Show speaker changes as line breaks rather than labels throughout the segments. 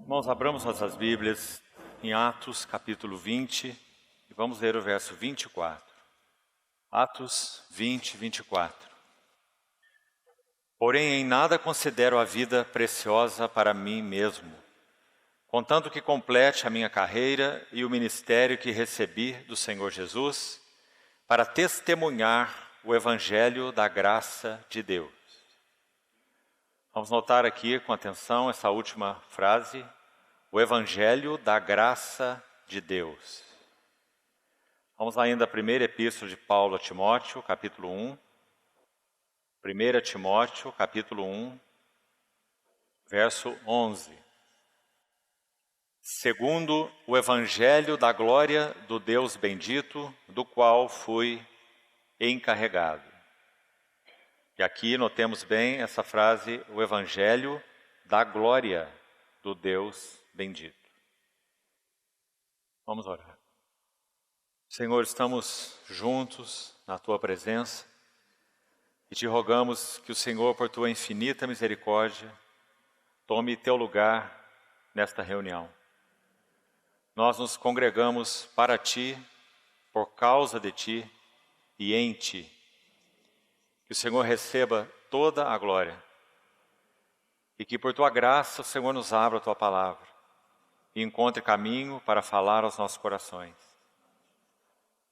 Irmãos, abramos nossas Bíblias em Atos, capítulo 20, e vamos ler o verso 24. Atos 20, 24. Porém, em nada considero a vida preciosa para mim mesmo, contanto que complete a minha carreira e o ministério que recebi do Senhor Jesus, para testemunhar o Evangelho da graça de Deus. Vamos notar aqui com atenção essa última frase, o Evangelho da graça de Deus. Vamos lá ainda à primeira epístola de Paulo a Timóteo, capítulo 1. 1 Timóteo, capítulo 1, verso 11. Segundo o Evangelho da glória do Deus bendito, do qual fui encarregado. E aqui notemos bem essa frase, o Evangelho da glória do Deus bendito. Vamos orar. Senhor, estamos juntos na Tua presença e te rogamos que o Senhor, por Tua infinita misericórdia, tome Teu lugar nesta reunião. Nós nos congregamos para Ti, por causa de Ti e em Ti. Que o Senhor receba toda a glória e que por Tua graça o Senhor nos abra a Tua palavra e encontre caminho para falar aos nossos corações.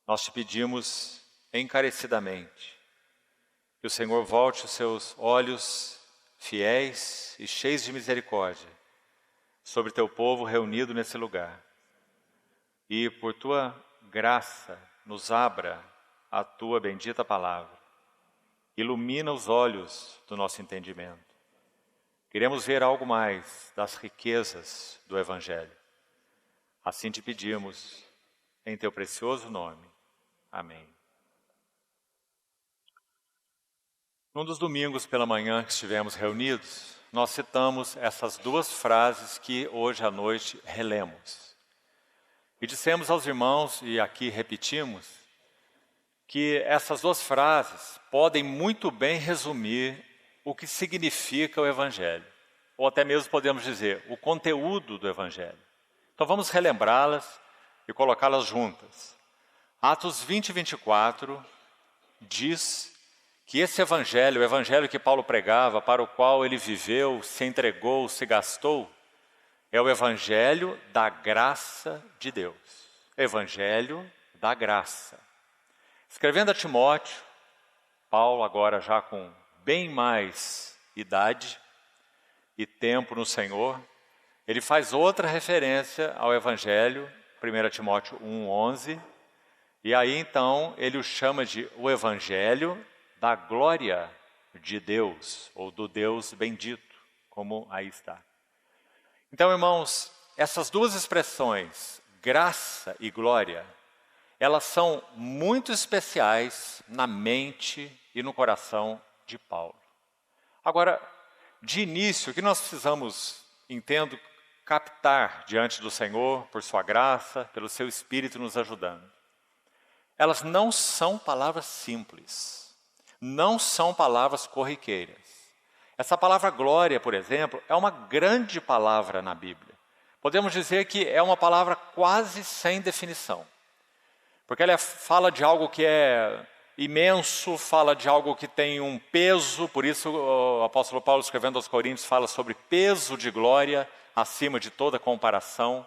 Nós te pedimos encarecidamente que o Senhor volte os seus olhos fiéis e cheios de misericórdia sobre Teu povo reunido nesse lugar. E por Tua graça nos abra a Tua bendita palavra. Ilumina os olhos do nosso entendimento. Queremos ver algo mais das riquezas do Evangelho. Assim te pedimos, em Teu precioso nome. Amém. Num dos domingos pela manhã que estivemos reunidos, nós citamos essas duas frases que hoje à noite relemos. E dissemos aos irmãos, e aqui repetimos, que essas duas frases podem muito bem resumir o que significa o Evangelho. Ou até mesmo podemos dizer, o conteúdo do Evangelho. Então vamos relembrá-las e colocá-las juntas. Atos 20 e 24 diz que esse Evangelho, o Evangelho que Paulo pregava, para o qual ele viveu, se entregou, se gastou, é o Evangelho da graça de Deus. Evangelho da graça. Escrevendo a Timóteo, Paulo agora já com bem mais idade e tempo no Senhor, ele faz outra referência ao Evangelho, 1 Timóteo 1:11, e aí então ele o chama de o Evangelho da glória de Deus, ou do Deus bendito, como aí está. Então, irmãos, essas duas expressões, graça e glória, elas são muito especiais na mente e no coração de Paulo. Agora, de início, o que nós precisamos, entendo, captar diante do Senhor, por sua graça, pelo seu Espírito nos ajudando. Elas não são palavras simples, não são palavras corriqueiras. Essa palavra glória, por exemplo, é uma grande palavra na Bíblia. Podemos dizer que é uma palavra quase sem definição. Porque ela fala de algo que é imenso, fala de algo que tem um peso, por isso o apóstolo Paulo, escrevendo aos Coríntios, fala sobre peso de glória, acima de toda comparação.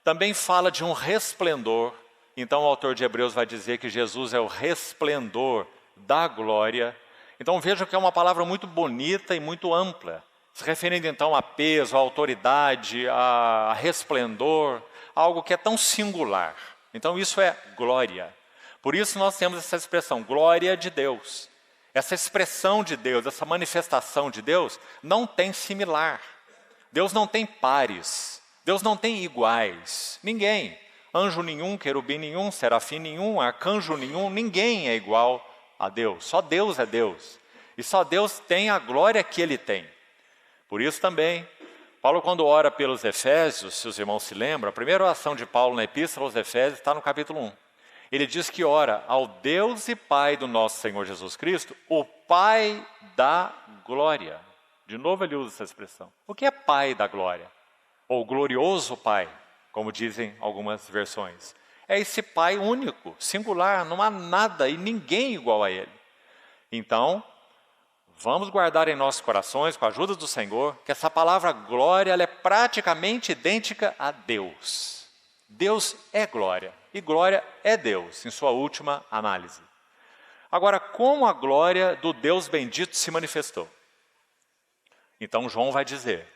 Também fala de um resplendor, então o autor de Hebreus vai dizer que Jesus é o resplendor da glória. Então vejam que é uma palavra muito bonita e muito ampla, se referindo então a peso, a autoridade, a resplendor, algo que é tão singular. Então isso é glória. Por isso nós temos essa expressão, glória de Deus. Essa expressão de Deus, essa manifestação de Deus, não tem similar. Deus não tem pares. Deus não tem iguais. Ninguém. Anjo nenhum, querubim nenhum, serafim nenhum, arcanjo nenhum, ninguém é igual a Deus. Só Deus é Deus. E só Deus tem a glória que Ele tem. Por isso também, Paulo, quando ora pelos Efésios, se os irmãos se lembram, a primeira oração de Paulo na Epístola aos Efésios está no capítulo 1. Ele diz que ora ao Deus e Pai do nosso Senhor Jesus Cristo, o Pai da glória. De novo ele usa essa expressão. O que é Pai da glória? ou glorioso Pai, como dizem algumas versões. É esse Pai único, singular, não há nada e ninguém igual a Ele. Então, vamos guardar em nossos corações, com a ajuda do Senhor, que essa palavra glória ela é praticamente idêntica a Deus. Deus é glória, e glória é Deus, em sua última análise. Agora, como a glória do Deus bendito se manifestou? Então, João vai dizer,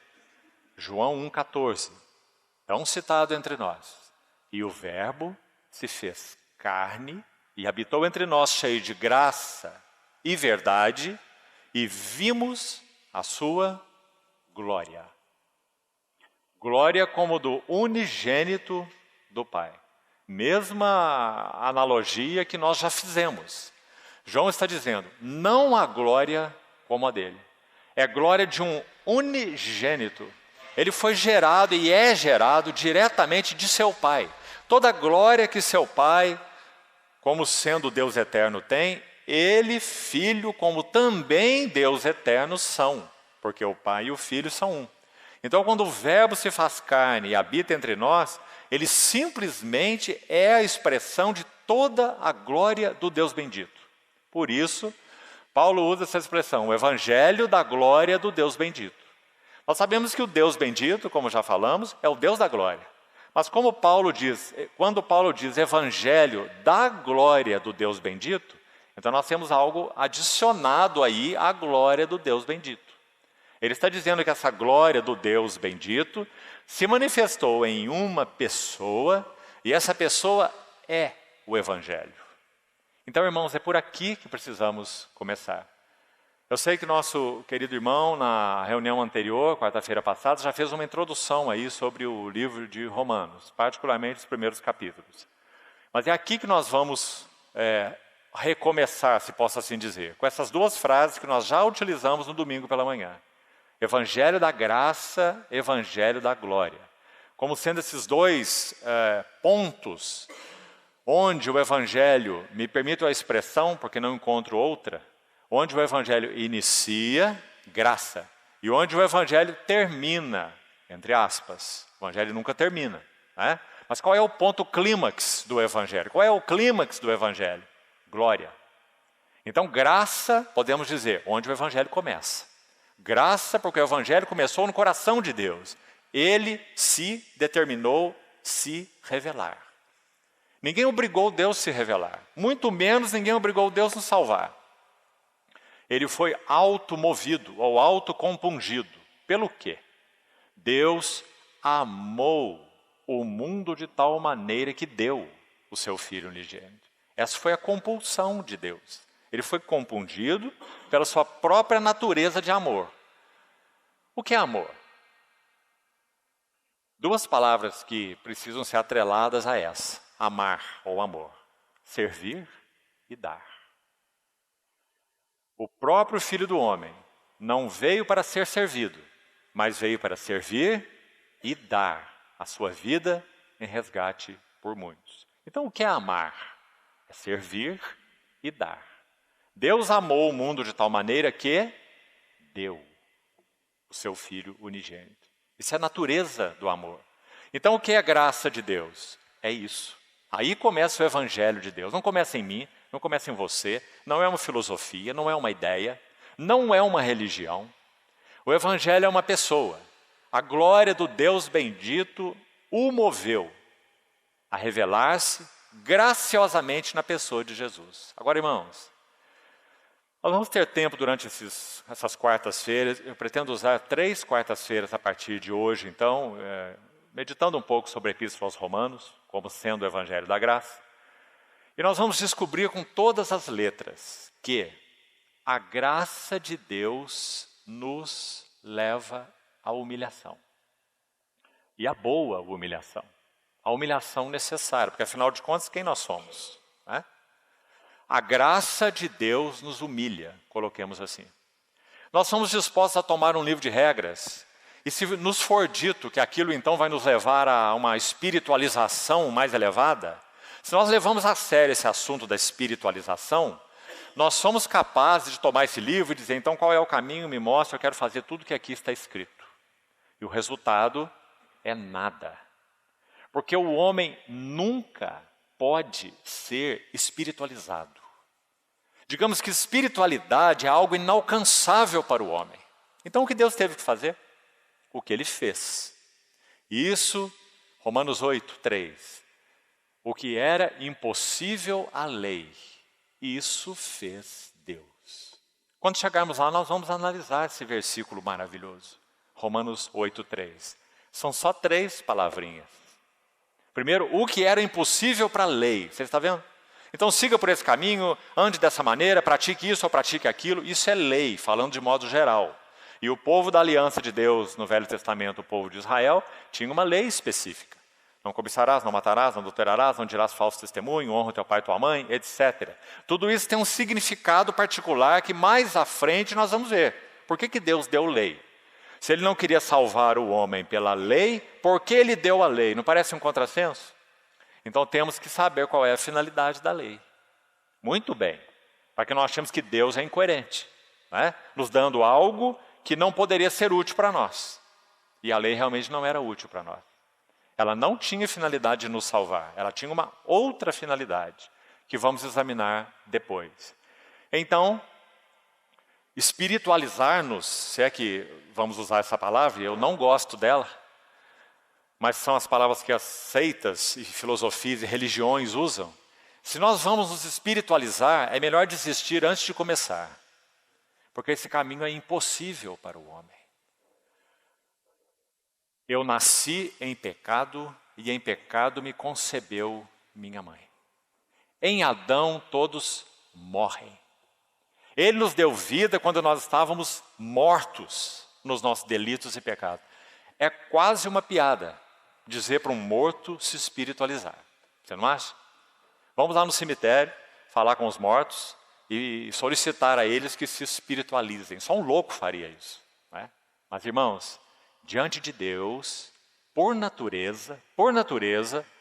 João 1,14, tão citado entre nós, e o Verbo se fez carne e habitou entre nós cheio de graça e verdade, e vimos a sua glória. Glória como do unigênito do Pai. Mesma analogia que nós já fizemos. João está dizendo, não há glória como a dele. É glória de um unigênito. Ele foi gerado e é gerado diretamente de seu Pai. Toda a glória que seu Pai, como sendo Deus eterno, tem, Ele, Filho, como também Deus eterno são, porque o Pai e o Filho são um. Então, quando o Verbo se faz carne e habita entre nós, Ele simplesmente é a expressão de toda a glória do Deus bendito. Por isso, Paulo usa essa expressão, o Evangelho da glória do Deus bendito. Nós sabemos que o Deus bendito, como já falamos, é o Deus da glória. Mas como Paulo diz, quando Paulo diz Evangelho da glória do Deus bendito, então nós temos algo adicionado aí à glória do Deus bendito. Ele está dizendo que essa glória do Deus bendito se manifestou em uma pessoa, e essa pessoa é o Evangelho. Então, irmãos, é por aqui que precisamos começar. Eu sei que nosso querido irmão, na reunião anterior, quarta-feira passada, já fez uma introdução aí sobre o livro de Romanos, particularmente os primeiros capítulos. Mas é aqui que nós vamos recomeçar, se posso assim dizer, com essas duas frases que nós já utilizamos no domingo pela manhã. Evangelho da graça, Evangelho da glória. Como sendo esses dois pontos, onde o Evangelho, me permite a expressão, porque não encontro outra, onde o Evangelho inicia, graça, e onde o Evangelho termina, entre aspas. O Evangelho nunca termina, né? Mas qual é o ponto clímax do Evangelho? Qual é o clímax do Evangelho? Glória. Então, graça, podemos dizer, onde o Evangelho começa. Graça, porque o Evangelho começou no coração de Deus. Ele se determinou se revelar. Ninguém obrigou Deus a se revelar. Muito menos ninguém obrigou Deus a nos salvar. Ele foi automovido ou autocompungido. Pelo quê? Deus amou o mundo de tal maneira que deu o seu Filho unigênito. Essa foi a compulsão de Deus. Ele foi compungido pela sua própria natureza de amor. O que é amor? Duas palavras que precisam ser atreladas a essa. Amar ou amor. Servir e dar. O próprio Filho do Homem não veio para ser servido, mas veio para servir e dar a sua vida em resgate por muitos. Então, o que é amar? É servir e dar. Deus amou o mundo de tal maneira que deu o seu Filho unigênito. Isso é a natureza do amor. Então, o que é a graça de Deus? É isso. Aí começa o Evangelho de Deus. Não começa em mim, não começa em você, não é uma filosofia, não é uma ideia, não é uma religião. O Evangelho é uma pessoa. A glória do Deus bendito o moveu a revelar-se graciosamente na pessoa de Jesus. Agora, irmãos, nós vamos ter tempo durante essas quartas-feiras. Eu pretendo usar 3 quartas-feiras a partir de hoje, então, meditando um pouco sobre a Epístola aos Romanos, como sendo o Evangelho da Graça. E nós vamos descobrir com todas as letras que a graça de Deus nos leva à humilhação. E a boa humilhação. A humilhação necessária, porque afinal de contas, quem nós somos? Né? A graça de Deus nos humilha, coloquemos assim. Nós somos dispostos a tomar um livro de regras, e se nos for dito que aquilo então vai nos levar a uma espiritualização mais elevada, se nós levamos a sério esse assunto da espiritualização, nós somos capazes de tomar esse livro e dizer, então qual é o caminho, me mostra, eu quero fazer tudo que aqui está escrito. E o resultado é nada. Porque o homem nunca pode ser espiritualizado. Digamos que espiritualidade é algo inalcançável para o homem. Então o que Deus teve que fazer? O que Ele fez. Isso, Romanos 8, 3. O que era impossível à lei, isso fez Deus. Quando chegarmos lá, nós vamos analisar esse versículo maravilhoso. Romanos 8, 3. São só 3 palavrinhas. Primeiro, o que era impossível para a lei. Você está vendo? Então siga por esse caminho, ande dessa maneira, pratique isso ou pratique aquilo. Isso é lei, falando de modo geral. E o povo da aliança de Deus no Velho Testamento, o povo de Israel, tinha uma lei específica. Não cobiçarás, não matarás, não adulterarás, não dirás falso testemunho, honra teu pai e tua mãe, etc. Tudo isso tem um significado particular que mais à frente nós vamos ver. Por que Deus deu lei? Se Ele não queria salvar o homem pela lei, por que Ele deu a lei? Não parece um contrassenso? Então temos que saber qual é a finalidade da lei. Muito bem, para que não achemos que Deus é incoerente, né? Nos dando algo que não poderia ser útil para nós. E a lei realmente não era útil para nós. Ela não tinha finalidade de nos salvar, ela tinha uma outra finalidade, que vamos examinar depois. Então, espiritualizar-nos, se é que vamos usar essa palavra, eu não gosto dela, mas são as palavras que as seitas e filosofias e religiões usam. Se nós vamos nos espiritualizar, é melhor desistir antes de começar, porque esse caminho é impossível para o homem. Eu nasci em pecado e em pecado me concebeu minha mãe. Em Adão todos morrem. Ele nos deu vida quando nós estávamos mortos nos nossos delitos e pecados. É quase uma piada dizer para um morto se espiritualizar. Você não acha? Vamos lá no cemitério, falar com os mortos e solicitar a eles que se espiritualizem. Só um louco faria isso, não é? Mas, irmãos, diante de Deus, por natureza,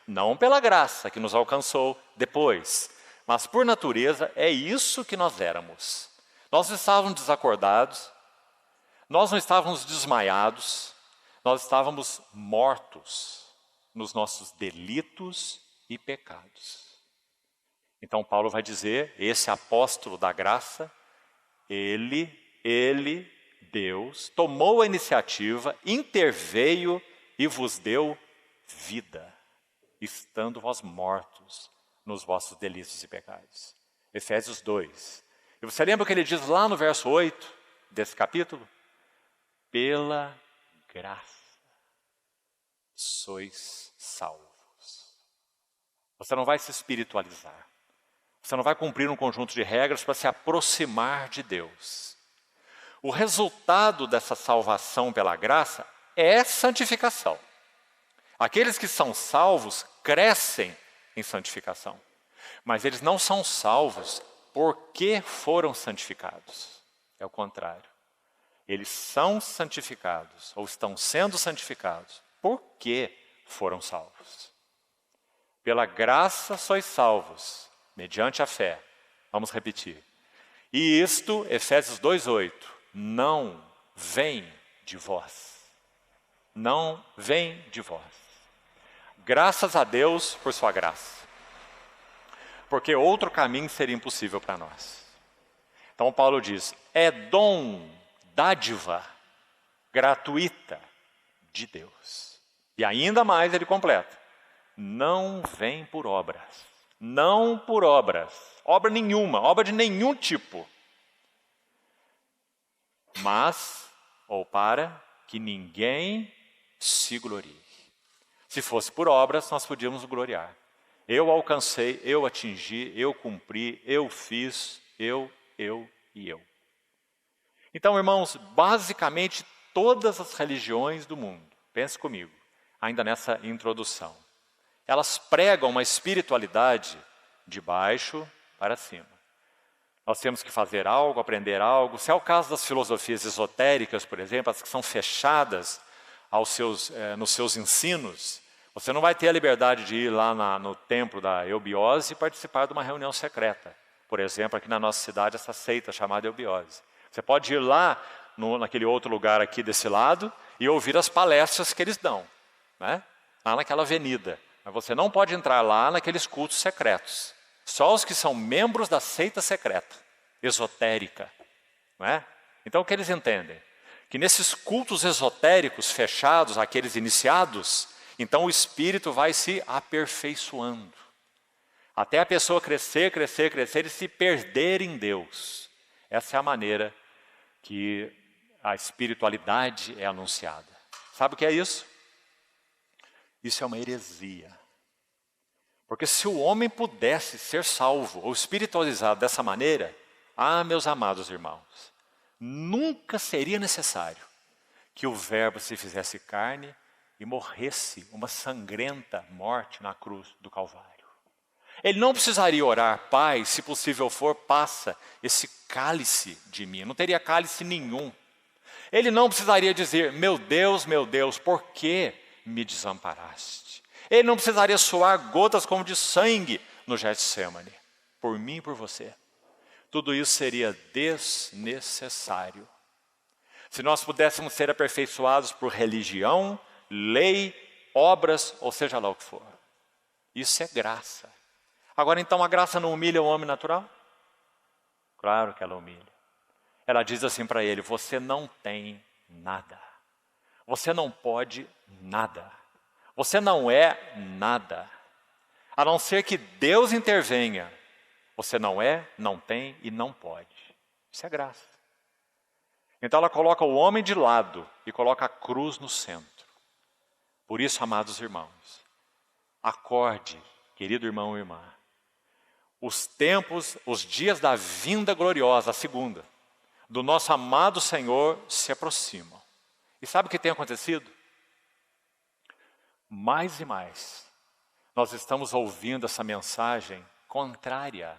não pela graça que nos alcançou depois, mas por natureza é isso que nós éramos. Nós não estávamos desacordados, nós não estávamos desmaiados, nós estávamos mortos nos nossos delitos e pecados. Então Paulo vai dizer, esse apóstolo da graça, Deus, tomou a iniciativa, interveio e vos deu vida, estando vós mortos nos vossos delitos e pecados. Efésios 2. E você lembra o que ele diz lá no verso 8 desse capítulo? Pela graça sois salvos. Você não vai se espiritualizar. Você não vai cumprir um conjunto de regras para se aproximar de Deus. O resultado dessa salvação pela graça é santificação. Aqueles que são salvos crescem em santificação. Mas eles não são salvos porque foram santificados. É o contrário. Eles são santificados, ou estão sendo santificados, porque foram salvos. Pela graça sois salvos, mediante a fé. Vamos repetir. E isto, Efésios 2:8, não vem de vós. Não vem de vós. Graças a Deus por sua graça. Porque outro caminho seria impossível para nós. Então Paulo diz, é dom, dádiva, gratuita de Deus. E ainda mais ele completa, não vem por obras. Não por obras, obra nenhuma, obra de nenhum tipo. Mas, ou para que ninguém se glorie. Se fosse por obras, nós podíamos gloriar. Eu alcancei, eu atingi, eu cumpri, eu fiz, eu e eu. Então, irmãos, basicamente todas as religiões do mundo, pense comigo, ainda nessa introdução, elas pregam uma espiritualidade de baixo para cima. Nós temos que fazer algo, aprender algo. Se é o caso das filosofias esotéricas, por exemplo, as que são fechadas nos seus ensinos, você não vai ter a liberdade de ir lá no templo da eubiose e participar de uma reunião secreta. Por exemplo, aqui na nossa cidade, essa seita chamada eubiose. Você pode ir lá, naquele outro lugar aqui desse lado, e ouvir as palestras que eles dão. né? Lá naquela avenida. Mas você não pode entrar lá naqueles cultos secretos. Só os que são membros da seita secreta, esotérica. Não é? Então o que eles entendem? Que nesses cultos esotéricos fechados, aqueles iniciados, então o espírito vai se aperfeiçoando. Até a pessoa crescer, crescer, crescer e se perder em Deus. Essa é a maneira que a espiritualidade é anunciada. Sabe o que é isso? Isso é uma heresia. Porque se o homem pudesse ser salvo ou espiritualizado dessa maneira, meus amados irmãos, nunca seria necessário que o Verbo se fizesse carne e morresse uma sangrenta morte na cruz do Calvário. Ele não precisaria orar, Pai, se possível for, passa esse cálice de mim. Não teria cálice nenhum. Ele não precisaria dizer, meu Deus, por que me desamparaste? Ele não precisaria suar gotas como de sangue no Getsêmani, por mim e por você. Tudo isso seria desnecessário. Se nós pudéssemos ser aperfeiçoados por religião, lei, obras, ou seja lá o que for. Isso é graça. Agora então a graça não humilha o homem natural? Claro que ela humilha. Ela diz assim para ele, você não tem nada. Você não pode nada. Você não é nada. A não ser que Deus intervenha. Você não é, não tem e não pode. Isso é graça. Então ela coloca o homem de lado e coloca a cruz no centro. Por isso, amados irmãos, acorde, querido irmão e irmã. Os tempos, os dias da vinda gloriosa, a segunda, do nosso amado Senhor se aproximam. E sabe o que tem acontecido? Mais e mais, nós estamos ouvindo essa mensagem contrária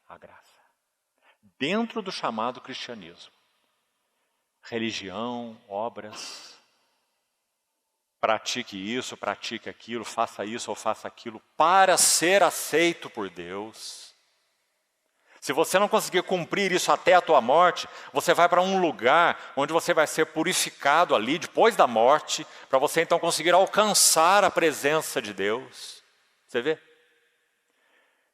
à graça. Dentro do chamado cristianismo. Religião, obras, pratique isso, pratique aquilo, faça isso ou faça aquilo, para ser aceito por Deus. Se você não conseguir cumprir isso até a tua morte, você vai para um lugar onde você vai ser purificado ali, depois da morte, para você então conseguir alcançar a presença de Deus. Você vê?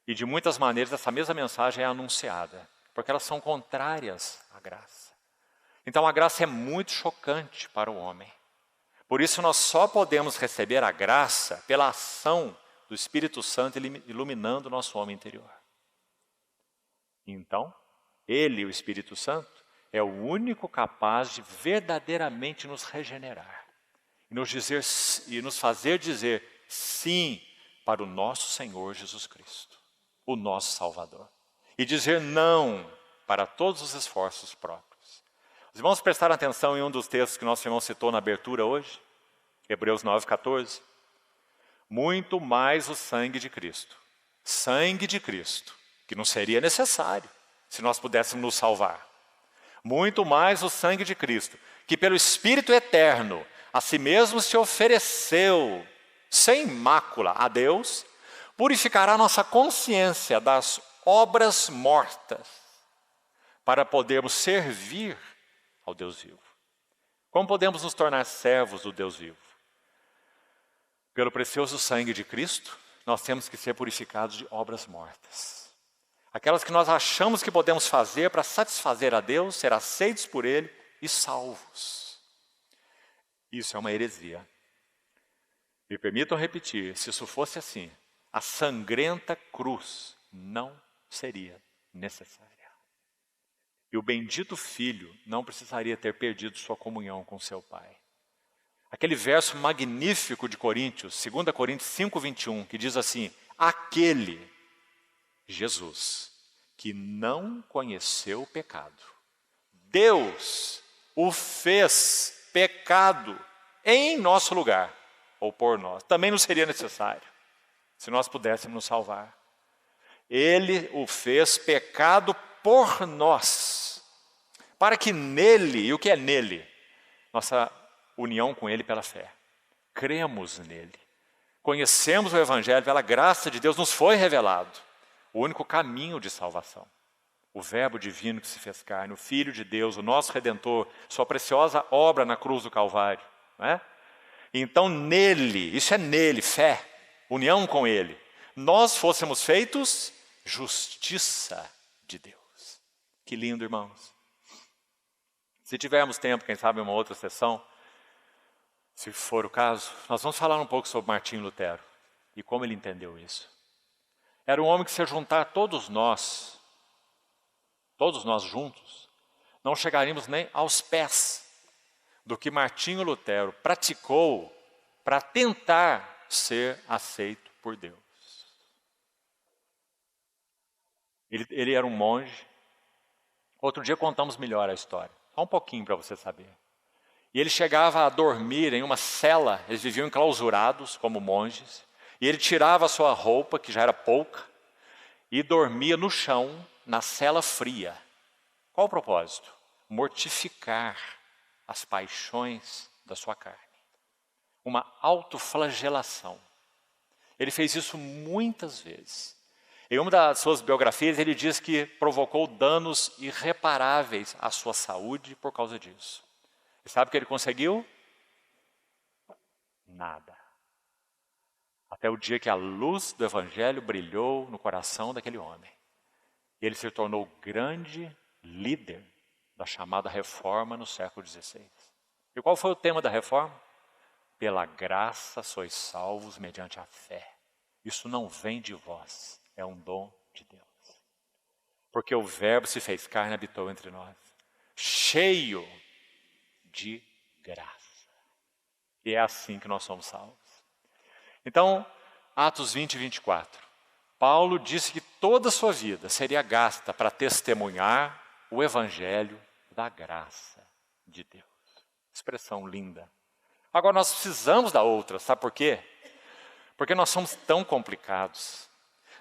E de muitas maneiras essa mesma mensagem é anunciada, porque elas são contrárias à graça. Então a graça é muito chocante para o homem. Por isso nós só podemos receber a graça pela ação do Espírito Santo iluminando o nosso homem interior. Então, Ele, o Espírito Santo, é o único capaz de verdadeiramente nos regenerar. E nos fazer dizer sim para o nosso Senhor Jesus Cristo, o nosso Salvador. E dizer não para todos os esforços próprios. Os irmãos prestaram atenção em um dos textos que nosso irmão citou na abertura hoje? Hebreus 9,14. Muito mais o sangue de Cristo. Sangue de Cristo, que não seria necessário se nós pudéssemos nos salvar. Muito mais o sangue de Cristo, que pelo Espírito eterno, a si mesmo se ofereceu, sem mácula, a Deus, purificará nossa consciência das obras mortas, para podermos servir ao Deus vivo. Como podemos nos tornar servos do Deus vivo? Pelo precioso sangue de Cristo, nós temos que ser purificados de obras mortas. Aquelas que nós achamos que podemos fazer para satisfazer a Deus, ser aceitos por Ele e salvos. Isso é uma heresia. Me permitam repetir, se isso fosse assim, a sangrenta cruz não seria necessária. E o bendito Filho não precisaria ter perdido sua comunhão com seu Pai. Aquele verso magnífico de Coríntios, 2 Coríntios 5:21, que diz assim, aquele Jesus que não conheceu o pecado, Deus o fez pecado em nosso lugar, ou por nós. Também não seria necessário, se nós pudéssemos nos salvar. Ele o fez pecado por nós, para que nele, e o que é nele? Nossa união com Ele pela fé. Cremos nele. Conhecemos o Evangelho, pela graça de Deus nos foi revelado o único caminho de salvação. O Verbo divino que se fez carne, o Filho de Deus, o nosso Redentor, sua preciosa obra na cruz do Calvário. Não é? Então nele, isso é nele, fé, união com ele, nós fôssemos feitos justiça de Deus. Que lindo, irmãos. Se tivermos tempo, quem sabe uma outra sessão, se for o caso, nós vamos falar um pouco sobre Martinho Lutero e como ele entendeu isso. Era um homem que, se juntar todos nós juntos, não chegaríamos nem aos pés do que Martinho Lutero praticou para tentar ser aceito por Deus. Ele era um monge. Outro dia contamos melhor a história, só um pouquinho para você saber. E ele chegava a dormir em uma cela, eles viviam enclausurados como monges, e ele tirava a sua roupa, que já era pouca, e dormia no chão, na cela fria. Qual o propósito? Mortificar as paixões da sua carne. Uma autoflagelação. Ele fez isso muitas vezes. Em uma das suas biografias, ele diz que provocou danos irreparáveis à sua saúde por causa disso. E sabe o que ele conseguiu? Nada. Até o dia que a luz do Evangelho brilhou no coração daquele homem. E ele se tornou grande líder da chamada Reforma no século XVI. E qual foi o tema da Reforma? Pela graça sois salvos mediante a fé. Isso não vem de vós, é um dom de Deus. Porque o Verbo se fez carne e habitou entre nós, cheio de graça. E é assim que nós somos salvos. Então, Atos 20 e 24. Paulo disse que toda a sua vida seria gasta para testemunhar o Evangelho da graça de Deus. Expressão linda. Agora nós precisamos da outra, sabe por quê? Porque nós somos tão complicados.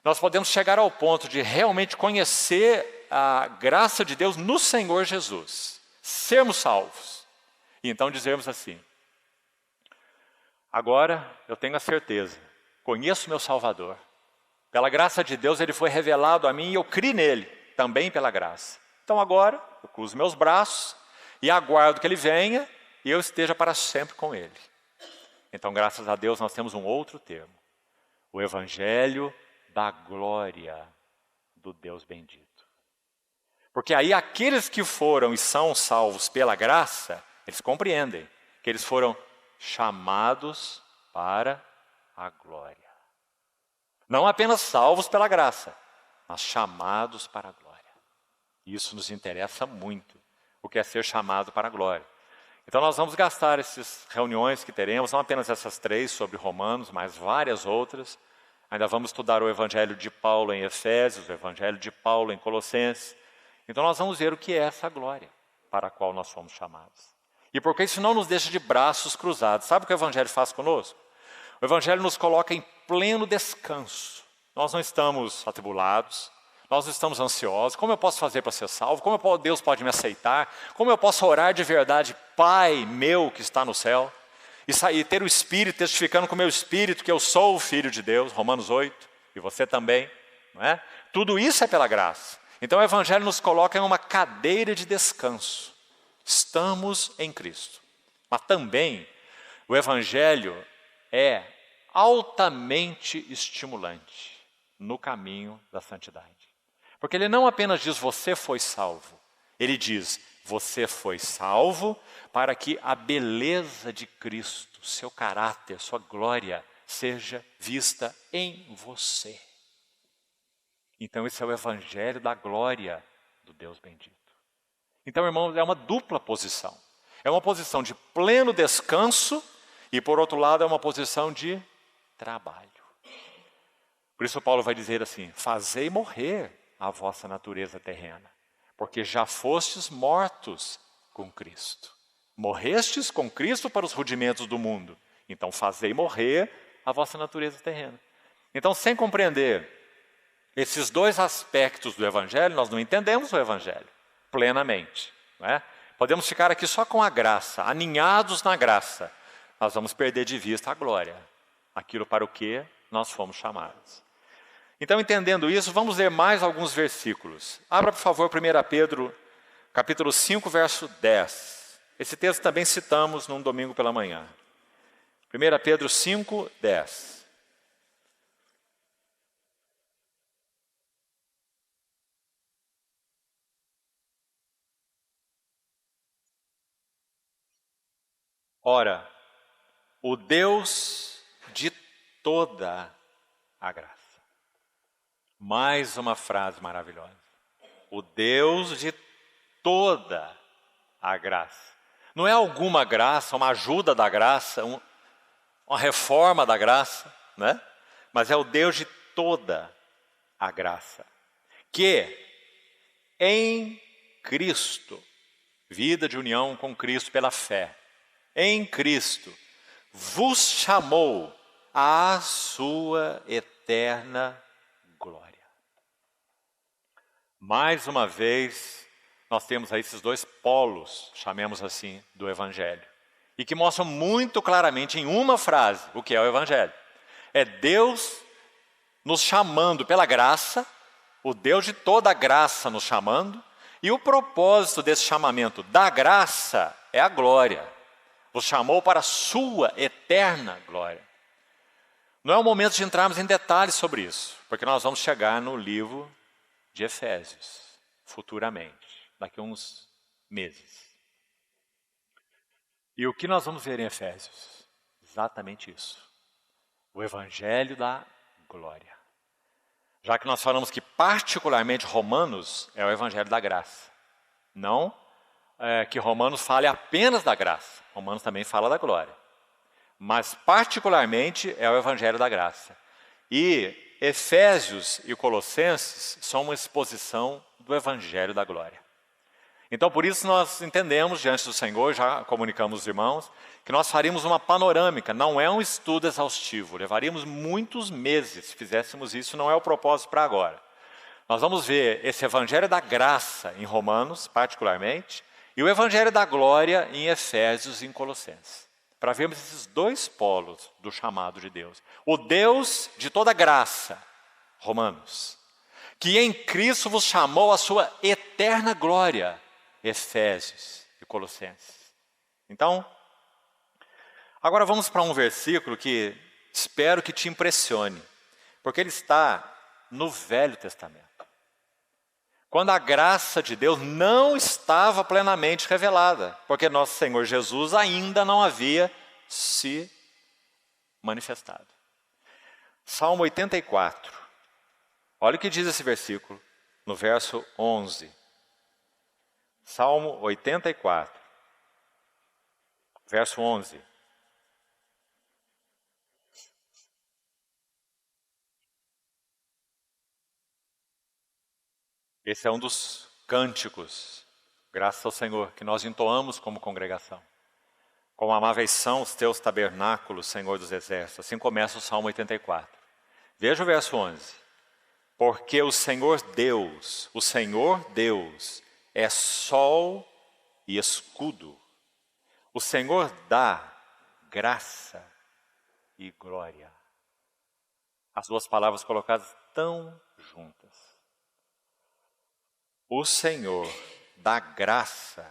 Nós podemos chegar ao ponto de realmente conhecer a graça de Deus no Senhor Jesus, sermos salvos. E então dizermos assim: agora eu tenho a certeza, conheço meu Salvador. Pela graça de Deus ele foi revelado a mim e eu criei nele, também pela graça. Então agora eu cruzo meus braços e aguardo que ele venha e eu esteja para sempre com ele. Então, graças a Deus, nós temos um outro termo. O Evangelho da glória do Deus bendito. Porque aí aqueles que foram e são salvos pela graça, eles compreendem que eles foram chamados para a glória. Não apenas salvos pela graça, mas chamados para a glória. Isso nos interessa muito, o que é ser chamado para a glória. Então nós vamos gastar essas reuniões que teremos, não apenas essas 3 sobre Romanos, mas várias outras. Ainda vamos estudar o Evangelho de Paulo em Efésios, o Evangelho de Paulo em Colossenses. Então nós vamos ver o que é essa glória para a qual nós fomos chamados. E porque isso não nos deixa de braços cruzados. Sabe o que o Evangelho faz conosco? O Evangelho nos coloca em pleno descanso. Nós não estamos atribulados. Nós não estamos ansiosos. Como eu posso fazer para ser salvo? Como Deus pode me aceitar? Como eu posso orar de verdade, Pai meu que está no céu? E ter o Espírito testificando com o meu Espírito que eu sou o Filho de Deus, Romanos 8, e você também, não é? Tudo isso é pela graça. Então o Evangelho nos coloca em uma cadeira de descanso. Estamos em Cristo. Mas também o Evangelho é altamente estimulante no caminho da santidade. Porque ele não apenas diz, você foi salvo. Ele diz, você foi salvo para que a beleza de Cristo, seu caráter, sua glória, seja vista em você. Então esse é o Evangelho da glória do Deus bendito. Então, irmãos, é uma dupla posição. É uma posição de pleno descanso e, por outro lado, é uma posição de trabalho. Por isso Paulo vai dizer assim, fazei morrer a vossa natureza terrena, porque já fostes mortos com Cristo. Morrestes com Cristo para os rudimentos do mundo, então fazei morrer a vossa natureza terrena. Então, sem compreender esses 2 aspectos do Evangelho, nós não entendemos o Evangelho plenamente, não é? Podemos ficar aqui só com a graça, aninhados na graça. Nós vamos perder de vista a glória, aquilo para o que nós fomos chamados. Então, entendendo isso, vamos ler mais alguns versículos. Abra, por favor, 1 Pedro, capítulo 5, verso 10. Esse texto também citamos num domingo pela manhã. 1 Pedro 5, 10. Ora, o Deus de toda a graça. Mais uma frase maravilhosa. O Deus de toda a graça. Não é alguma graça, uma ajuda da graça, uma reforma da graça, né? Mas é o Deus de toda a graça. Que em Cristo, vida de união com Cristo pela fé, em Cristo, vos chamou à sua eterna glória. Mais uma vez, nós temos aí esses dois polos, chamemos assim, do Evangelho. E que mostram muito claramente em uma frase o que é o Evangelho. É Deus nos chamando pela graça, o Deus de toda a graça nos chamando, e o propósito desse chamamento da graça é a glória. Nos chamou para a sua eterna glória. Não é o momento de entrarmos em detalhes sobre isso, porque nós vamos chegar no livro de Efésios, futuramente, daqui a uns meses. E o que nós vamos ver em Efésios? Exatamente isso. O Evangelho da glória. Já que nós falamos que particularmente Romanos é o Evangelho da graça. Não que Romanos fale apenas da graça. Romanos também fala da glória. Mas particularmente é o Evangelho da graça. E Efésios e Colossenses são uma exposição do Evangelho da glória. Então, por isso nós entendemos diante do Senhor, já comunicamos aos irmãos, que nós faríamos uma panorâmica, não é um estudo exaustivo, levaríamos muitos meses se fizéssemos isso, não é o propósito para agora. Nós vamos ver esse Evangelho da graça em Romanos, particularmente, e o Evangelho da glória em Efésios e em Colossenses, para vermos esses dois polos do chamado de Deus. O Deus de toda graça, Romanos, que em Cristo vos chamou a sua eterna glória, Efésios e Colossenses. Então, agora vamos para um versículo que espero que te impressione, porque ele está no Velho Testamento. Quando a graça de Deus não estava plenamente revelada, porque nosso Senhor Jesus ainda não havia se manifestado. Salmo 84. Olha o que diz esse versículo, no verso 11. Salmo 84, verso 11. Esse é um dos cânticos, graças ao Senhor, que nós entoamos como congregação. Como amáveis são os teus tabernáculos, Senhor dos exércitos. Assim começa o Salmo 84. Veja o verso 11. Porque o Senhor Deus, é sol e escudo. O Senhor dá graça e glória. As duas palavras colocadas tão juntas. O Senhor dá graça,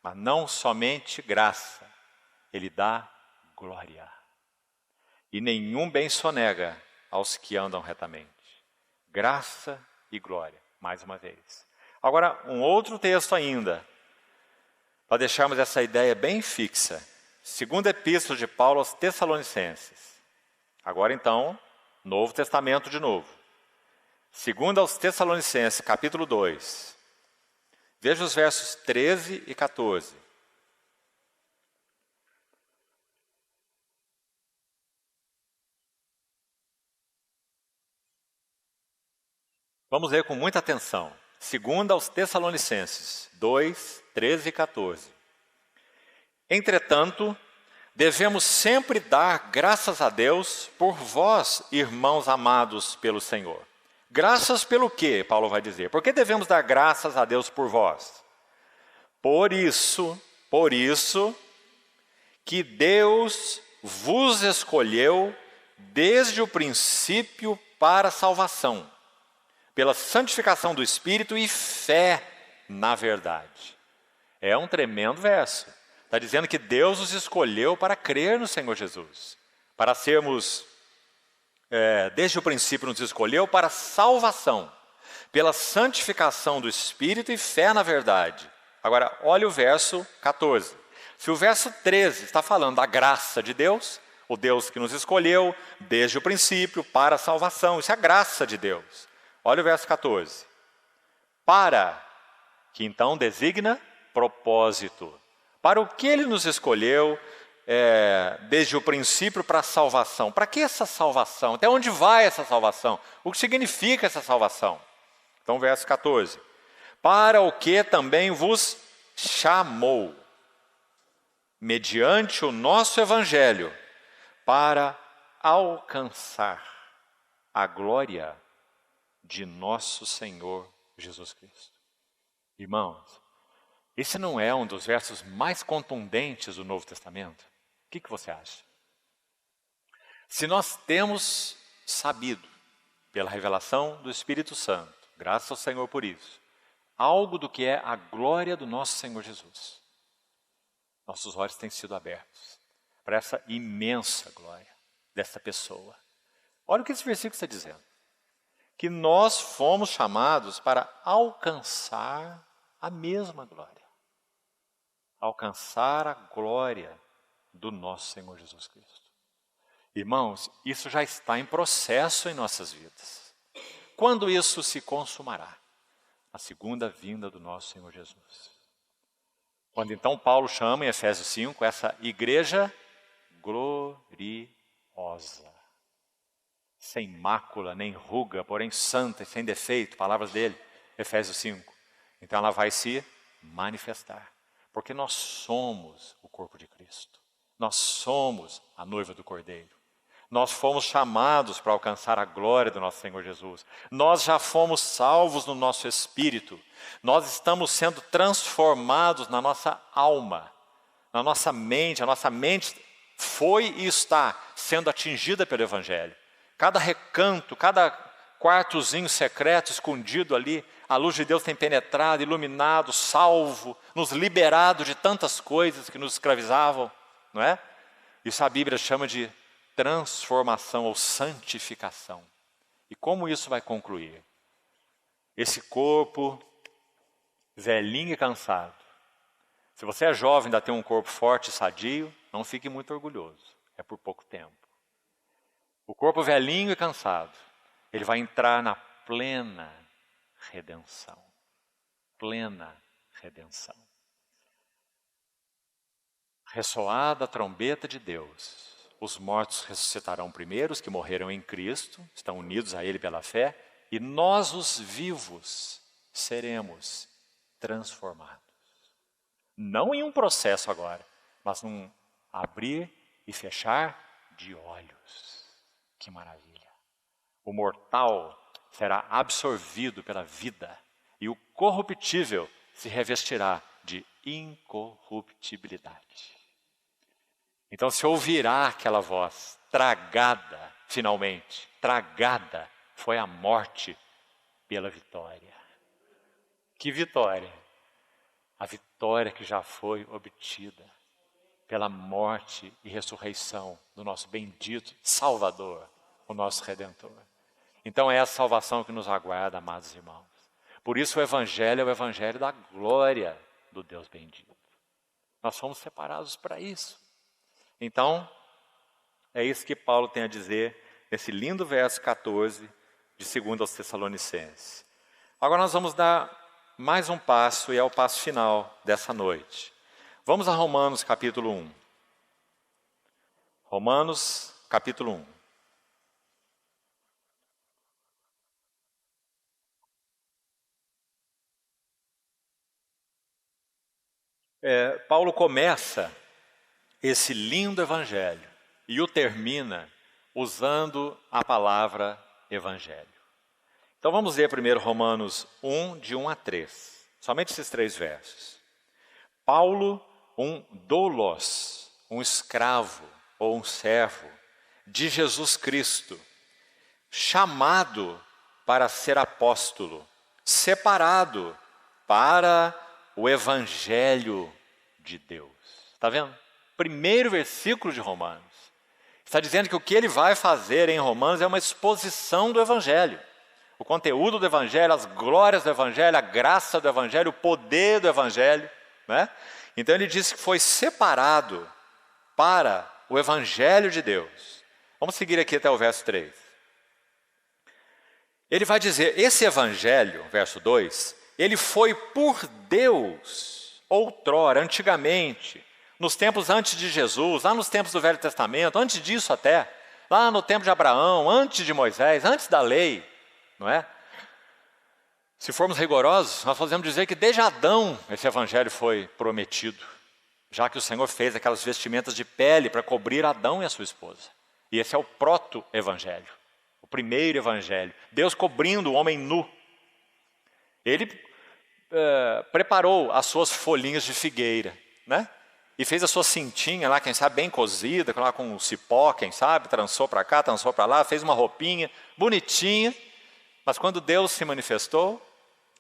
mas não somente graça, Ele dá glória. E nenhum bem sonega aos que andam retamente. Graça e glória, mais uma vez. Agora, um outro texto ainda, para deixarmos essa ideia bem fixa. Segunda Epístola de Paulo aos Tessalonicenses. Agora então, Novo Testamento de novo. Segunda aos Tessalonicenses, capítulo 2. Veja os versos 13 e 14. Vamos ler com muita atenção. Segunda aos Tessalonicenses 2, 13 e 14. Entretanto, devemos sempre dar graças a Deus por vós, irmãos amados pelo Senhor. Graças pelo quê, Paulo vai dizer? Por que devemos dar graças a Deus por vós? Por isso que Deus vos escolheu desde o princípio para a salvação, pela santificação do Espírito e fé na verdade. É um tremendo verso. Está dizendo que Deus nos escolheu para crer no Senhor Jesus, para sermos, desde o princípio nos escolheu para salvação, pela santificação do Espírito e fé na verdade. Agora, olha o verso 14. Se o verso 13 está falando da graça de Deus, o Deus que nos escolheu desde o princípio para a salvação, isso é a graça de Deus. Olha o verso 14. Para, que então designa propósito. Para o que Ele nos escolheu desde o princípio para a salvação. Para que essa salvação? Até onde vai essa salvação? O que significa essa salvação? Então, verso 14. Para o que também vos chamou, mediante o nosso evangelho, para alcançar a glória de nosso Senhor Jesus Cristo. Irmãos, esse não é um dos versos mais contundentes do Novo Testamento? O que você acha? Se nós temos sabido, pela revelação do Espírito Santo, graças ao Senhor por isso, algo do que é a glória do nosso Senhor Jesus, nossos olhos têm sido abertos para essa imensa glória dessa pessoa. Olha o que esse versículo está dizendo. Que nós fomos chamados para alcançar a mesma glória. Alcançar a glória do nosso Senhor Jesus Cristo. Irmãos, isso já está em processo em nossas vidas. Quando isso se consumará? A segunda vinda do nosso Senhor Jesus. Quando então Paulo chama em Efésios 5 essa igreja gloriosa, sem mácula nem ruga, porém santa e sem defeito, palavras dele, Efésios 5. Então ela vai se manifestar, porque nós somos o corpo de Cristo, nós somos a noiva do Cordeiro, nós fomos chamados para alcançar a glória do nosso Senhor Jesus, nós já fomos salvos no nosso espírito, nós estamos sendo transformados na nossa alma, na nossa mente, a nossa mente foi e está sendo atingida pelo Evangelho. Cada recanto, cada quartozinho secreto, escondido ali, a luz de Deus tem penetrado, iluminado, salvo, nos liberado de tantas coisas que nos escravizavam, não é? Isso a Bíblia chama de transformação ou santificação. E como isso vai concluir? Esse corpo velhinho e cansado. Se você é jovem e ainda tem um corpo forte e sadio, não fique muito orgulhoso, é por pouco tempo. O corpo velhinho e cansado, ele vai entrar na plena redenção. Plena redenção. Ressoada a trombeta de Deus, os mortos ressuscitarão primeiro, os que morreram em Cristo, estão unidos a Ele pela fé, e nós, os vivos, seremos transformados. Não em um processo agora, mas num abrir e fechar de olhos. Que maravilha! O mortal será absorvido pela vida e o corruptível se revestirá de incorruptibilidade. Então se ouvirá aquela voz, tragada, finalmente, tragada foi a morte pela vitória. Que vitória? A vitória que já foi obtida pela morte e ressurreição do nosso bendito Salvador, o nosso Redentor. Então é a salvação que nos aguarda, amados irmãos. Por isso o Evangelho é o Evangelho da glória do Deus bendito. Nós fomos separados para isso. Então, é isso que Paulo tem a dizer nesse lindo verso 14 de 2 aos Tessalonicenses. Agora nós vamos dar mais um passo e é o passo final dessa noite. Vamos a Romanos capítulo 1. Romanos capítulo 1. Paulo começa esse lindo evangelho e o termina usando a palavra evangelho. Então vamos ler primeiro Romanos 1, de 1 a 3. Somente esses 3 versos. Paulo, um doulos, um escravo ou um servo de Jesus Cristo, chamado para ser apóstolo, separado para o evangelho de Deus. Está vendo? Primeiro versículo de Romanos. Está dizendo que o que ele vai fazer em Romanos é uma exposição do Evangelho. O conteúdo do Evangelho, as glórias do Evangelho, a graça do Evangelho, o poder do Evangelho. Né? Então ele diz que foi separado para o Evangelho de Deus. Vamos seguir aqui até o verso 3. Ele vai dizer, esse Evangelho, verso 2, ele foi por Deus, outrora, antigamente, nos tempos antes de Jesus, lá nos tempos do Velho Testamento, antes disso até, lá no tempo de Abraão, antes de Moisés, antes da lei, não é? Se formos rigorosos, nós podemos dizer que desde Adão esse Evangelho foi prometido, já que o Senhor fez aquelas vestimentas de pele para cobrir Adão e a sua esposa. E esse é o proto-evangelho, o primeiro evangelho. Deus cobrindo o homem nu. Ele preparou as suas folhinhas de figueira, né? E fez a sua cintinha lá, quem sabe, bem cozida, lá com cipó, quem sabe, trançou para cá, trançou para lá, fez uma roupinha bonitinha. Mas quando Deus se manifestou,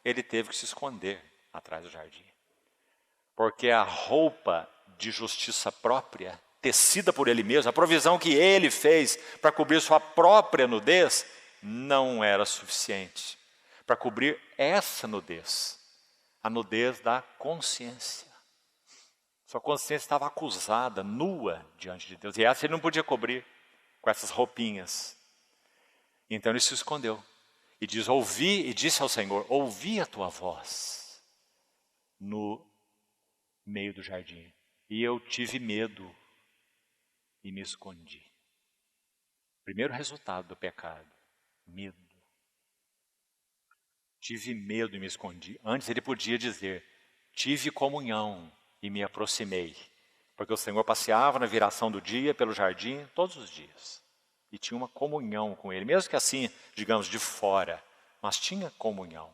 ele teve que se esconder atrás do jardim. Porque a roupa de justiça própria, tecida por ele mesmo, a provisão que ele fez para cobrir sua própria nudez, não era suficiente para cobrir essa nudez, a nudez da consciência. Sua consciência estava acusada, nua diante de Deus, e essa ele não podia cobrir com essas roupinhas. Então ele se escondeu e diz, e disse ao Senhor, ouvi a tua voz no meio do jardim, e eu tive medo e me escondi. Primeiro resultado do pecado, medo. Tive medo e me escondi. Antes ele podia dizer, tive comunhão e me aproximei. Porque o Senhor passeava na viração do dia pelo jardim todos os dias. E tinha uma comunhão com ele, mesmo que assim, digamos, de fora. Mas tinha comunhão.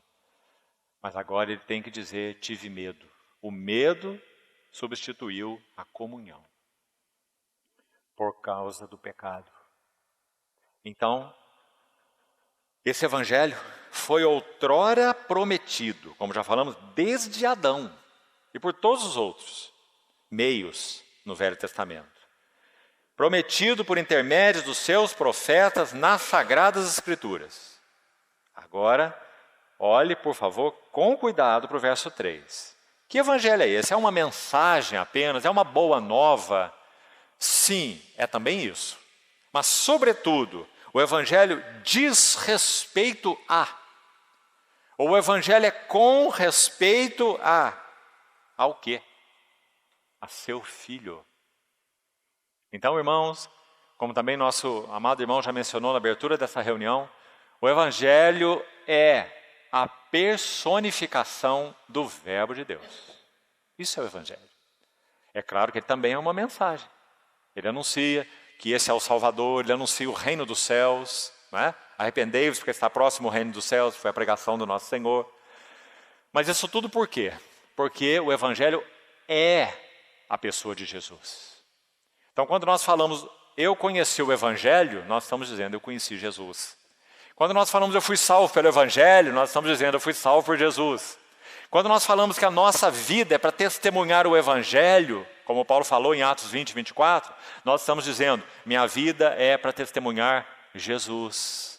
Mas agora ele tem que dizer, tive medo. O medo substituiu a comunhão. Por causa do pecado. Então, esse evangelho foi outrora prometido, como já falamos, desde Adão e por todos os outros meios no Velho Testamento. Prometido por intermédio dos seus profetas nas Sagradas Escrituras. Agora, olhe, por favor, com cuidado para o verso 3. Que evangelho é esse? É uma mensagem apenas? É uma boa nova? Sim, é também isso. Mas, sobretudo, o evangelho diz respeito a. Ou o evangelho é com respeito a. Ao quê? A seu filho. Então, irmãos, como também nosso amado irmão já mencionou na abertura dessa reunião, o evangelho é a personificação do verbo de Deus. Isso é o evangelho. É claro que ele também é uma mensagem. Ele anuncia que esse é o Salvador, ele anuncia o reino dos céus, né? Arrependei-vos porque está próximo o reino dos céus, foi a pregação do nosso Senhor. Mas isso tudo por quê? Porque o evangelho é a pessoa de Jesus. Então quando nós falamos, eu conheci o evangelho, nós estamos dizendo, eu conheci Jesus. Quando nós falamos, eu fui salvo pelo evangelho, nós estamos dizendo, eu fui salvo por Jesus. Quando nós falamos que a nossa vida é para testemunhar o evangelho, como Paulo falou em Atos 20, 24, nós estamos dizendo, minha vida é para testemunhar Jesus.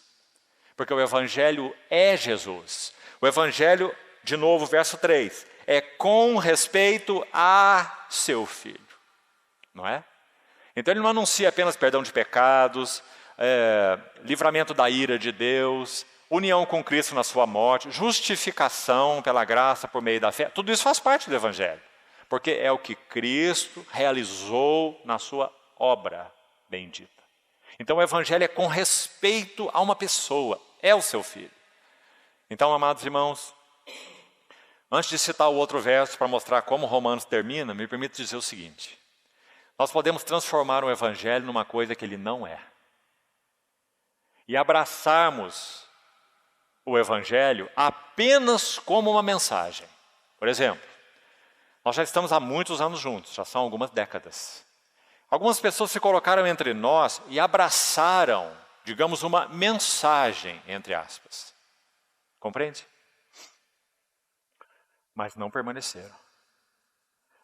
Porque o evangelho é Jesus. O evangelho, de novo, verso 3, é com respeito a seu filho. Não é? Então ele não anuncia apenas perdão de pecados, livramento da ira de Deus, união com Cristo na sua morte, justificação pela graça por meio da fé. Tudo isso faz parte do evangelho. Porque é o que Cristo realizou na sua obra bendita. Então o evangelho é com respeito a uma pessoa, é o seu filho. Então, amados irmãos, antes de citar o outro verso para mostrar como Romanos termina, me permite dizer o seguinte. Nós podemos transformar o evangelho numa coisa que ele não é. E abraçarmos o evangelho apenas como uma mensagem. Por exemplo, nós já estamos há muitos anos juntos, já são algumas décadas. Algumas pessoas se colocaram entre nós e abraçaram, digamos, uma mensagem, entre aspas. Compreende? Mas não permaneceram.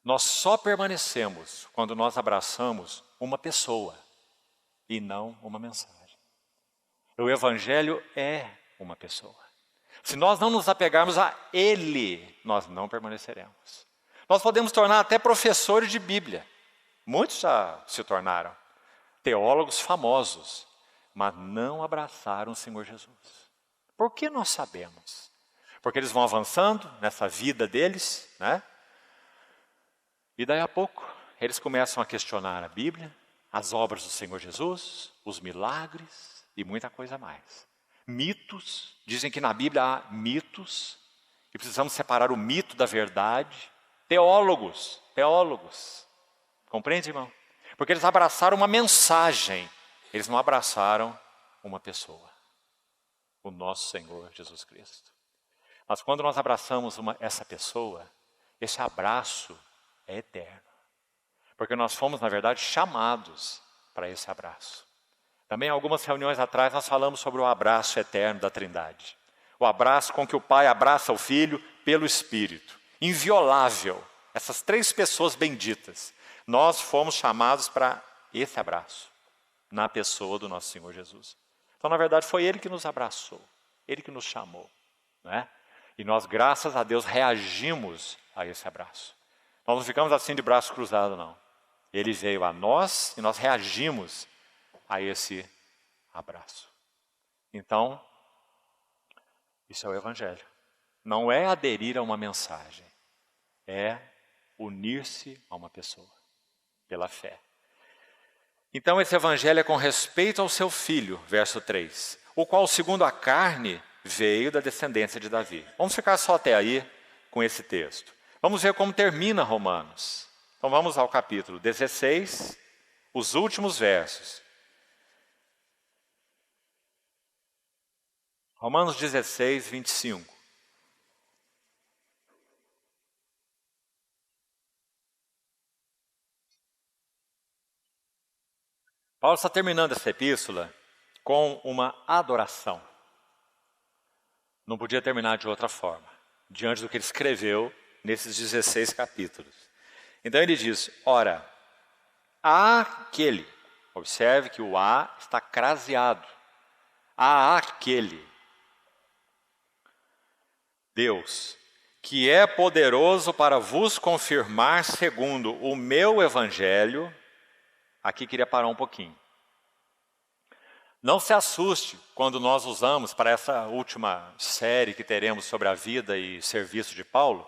Nós só permanecemos quando nós abraçamos uma pessoa e não uma mensagem. O Evangelho é uma pessoa. Se nós não nos apegarmos a Ele, nós não permaneceremos. Nós podemos tornar até professores de Bíblia. Muitos já se tornaram teólogos famosos, mas não abraçaram o Senhor Jesus. Por que nós sabemos? Porque eles vão avançando nessa vida deles, né? E daí a pouco eles começam a questionar a Bíblia, as obras do Senhor Jesus, os milagres e muita coisa mais. Mitos, dizem que na Bíblia há mitos, e precisamos separar o mito da verdade. Teólogos, compreende, irmão? Porque eles abraçaram uma mensagem, eles não abraçaram uma pessoa, o nosso Senhor Jesus Cristo. Mas quando nós abraçamos essa pessoa, esse abraço é eterno. Porque nós fomos, na verdade, chamados para esse abraço. Também, algumas reuniões atrás, nós falamos sobre o abraço eterno da Trindade. O abraço com que o Pai abraça o Filho pelo Espírito. Inviolável. Essas três pessoas benditas. Nós fomos chamados para esse abraço, na pessoa do nosso Senhor Jesus. Então, na verdade, foi Ele que nos abraçou. Ele que nos chamou. Né? E nós, graças a Deus, reagimos a esse abraço. Nós não ficamos assim de braço cruzado, não. Ele veio a nós e nós reagimos a esse abraço. Então, isso é o Evangelho. Não é aderir a uma mensagem, é unir-se a uma pessoa, pela fé. Então, esse Evangelho é com respeito ao seu filho, verso 3, o qual, segundo a carne, veio da descendência de Davi. Vamos ficar só até aí com esse texto. Vamos ver como termina Romanos. Então vamos ao capítulo 16, os últimos versos. Romanos 16, 25. Paulo está terminando essa epístola com uma adoração. Não podia terminar de outra forma, diante do que ele escreveu nesses 16 capítulos. Então ele diz, ora, aquele, observe que o a está craseado, aquele Deus, que é poderoso para vos confirmar segundo o meu evangelho. Aqui queria parar um pouquinho. Não se assuste quando nós usamos, para essa última série que teremos sobre a vida e serviço de Paulo,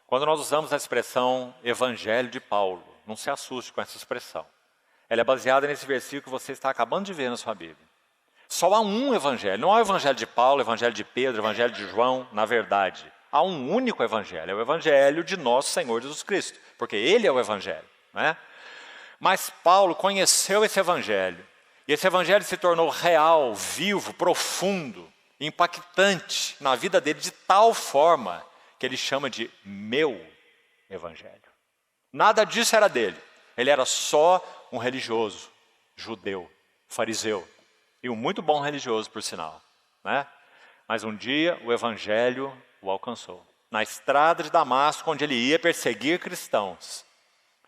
quando nós usamos a expressão Evangelho de Paulo. Não se assuste com essa expressão. Ela é baseada nesse versículo que você está acabando de ver na sua Bíblia. Só há um Evangelho. Não há o Evangelho de Paulo, o Evangelho de Pedro, o Evangelho de João. Na verdade, há um único Evangelho. É o Evangelho de nosso Senhor Jesus Cristo. Porque Ele é o Evangelho. Não é? Mas Paulo conheceu esse Evangelho. E esse Evangelho se tornou real, vivo, profundo, impactante na vida dele de tal forma que ele chama de meu Evangelho. Nada disso era dele. Ele era só um religioso, judeu, fariseu. E um muito bom religioso, por sinal. Né? Mas um dia o Evangelho o alcançou. Na estrada de Damasco, onde ele ia perseguir cristãos.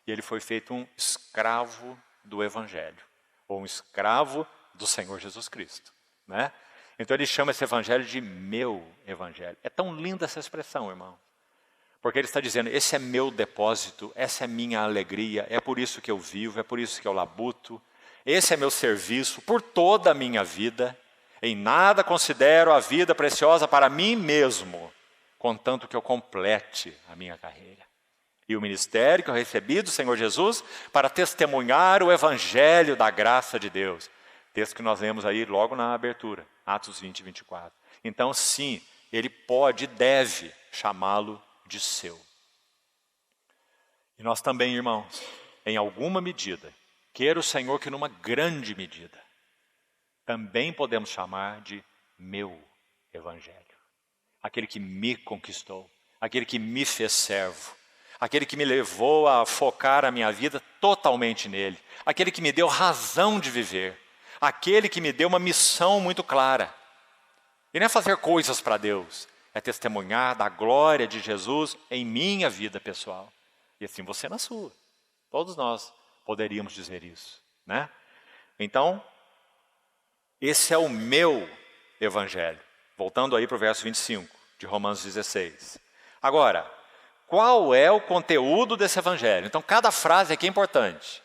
E ele foi feito um escravo do Evangelho. Ou um escravo do Senhor Jesus Cristo. Né? Então ele chama esse Evangelho de meu Evangelho. É tão linda essa expressão, irmão. Porque ele está dizendo, esse é meu depósito, essa é minha alegria, é por isso que eu vivo, é por isso que eu labuto. Esse é meu serviço por toda a minha vida. Em nada considero a vida preciosa para mim mesmo, contanto que eu complete a minha carreira. E o ministério que eu recebi do Senhor Jesus para testemunhar o Evangelho da graça de Deus. Texto que nós lemos aí logo na abertura, Atos 20 e 24. Então, sim, ele pode e deve chamá-lo de seu. E nós também, irmãos, em alguma medida, queira o Senhor que numa grande medida, também podemos chamar de meu Evangelho. Aquele que me conquistou, aquele que me fez servo, aquele que me levou a focar a minha vida totalmente nele, aquele que me deu razão de viver, aquele que me deu uma missão muito clara. E não é fazer coisas para Deus, é testemunhar da glória de Jesus em minha vida pessoal. E assim você na sua. Todos nós poderíamos dizer isso, né? Então, esse é o meu evangelho. Voltando aí para o verso 25 de Romanos 16. Agora, qual é o conteúdo desse evangelho? Então, cada frase aqui é importante.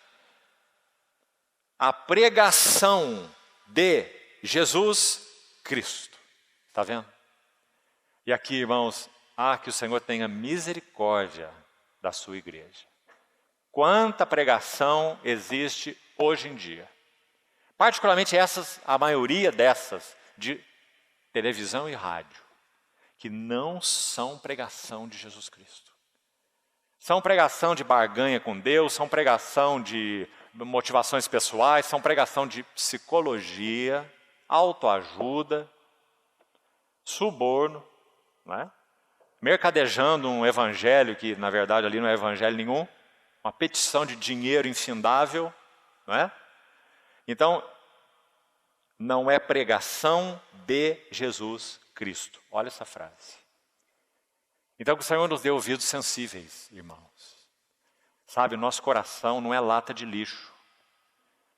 A pregação de Jesus Cristo. Está vendo? E aqui, irmãos, que o Senhor tenha misericórdia da sua igreja. Quanta pregação existe hoje em dia. Particularmente a maioria dessas de televisão e rádio, que não são pregação de Jesus Cristo. São pregação de barganha com Deus, são pregação de motivações pessoais, são pregação de psicologia, autoajuda, suborno, não é? Mercadejando um evangelho que, na verdade, ali não é evangelho nenhum, uma petição de dinheiro infindável, não é? Então, não é pregação de Jesus Cristo. Olha essa frase. Então, que o Senhor nos dê ouvidos sensíveis, irmãos. Sabe, nosso coração não é lata de lixo.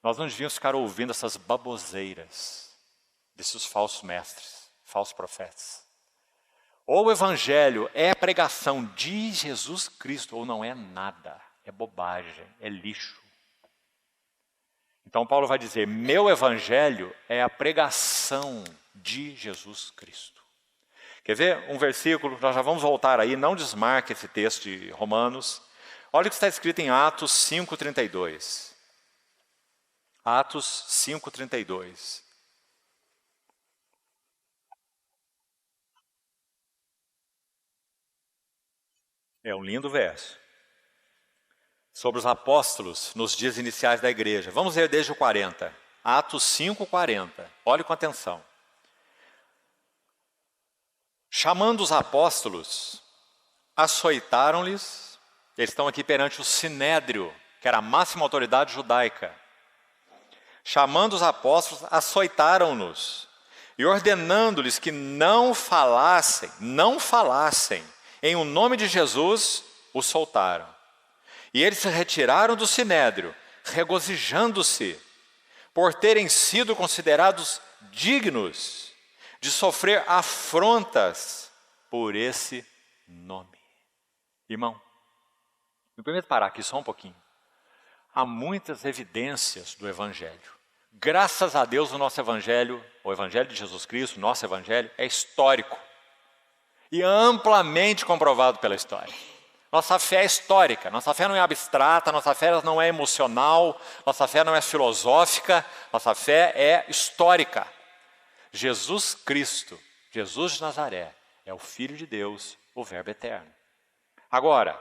Nós não devíamos ficar ouvindo essas baboseiras desses falsos mestres, falsos profetas. Ou o evangelho é pregação de Jesus Cristo, ou não é nada. É bobagem, é lixo. Então Paulo vai dizer, meu evangelho é a pregação de Jesus Cristo. Quer ver um versículo, nós já vamos voltar aí, não desmarque esse texto de Romanos. Olha o que está escrito em Atos 5:32. Atos 5:32. É um lindo verso. Sobre os apóstolos nos dias iniciais da igreja. Vamos ler desde o 40. Atos 5:40. Olhe com atenção. Chamando os apóstolos, açoitaram-lhes. Eles estão aqui perante o Sinédrio, que era a máxima autoridade judaica. Chamando os apóstolos, açoitaram-nos. E ordenando-lhes que não falassem, em o nome de Jesus, os soltaram. E eles se retiraram do Sinédrio, regozijando-se, por terem sido considerados dignos de sofrer afrontas por esse nome. Irmão, me permita parar aqui só um pouquinho. Há muitas evidências do Evangelho. Graças a Deus o nosso Evangelho, o Evangelho de Jesus Cristo, o nosso Evangelho, é histórico. E amplamente comprovado pela história. Nossa fé é histórica, nossa fé não é abstrata, nossa fé não é emocional, nossa fé não é filosófica, nossa fé é histórica. Jesus Cristo, Jesus de Nazaré, é o Filho de Deus, o Verbo eterno. Agora,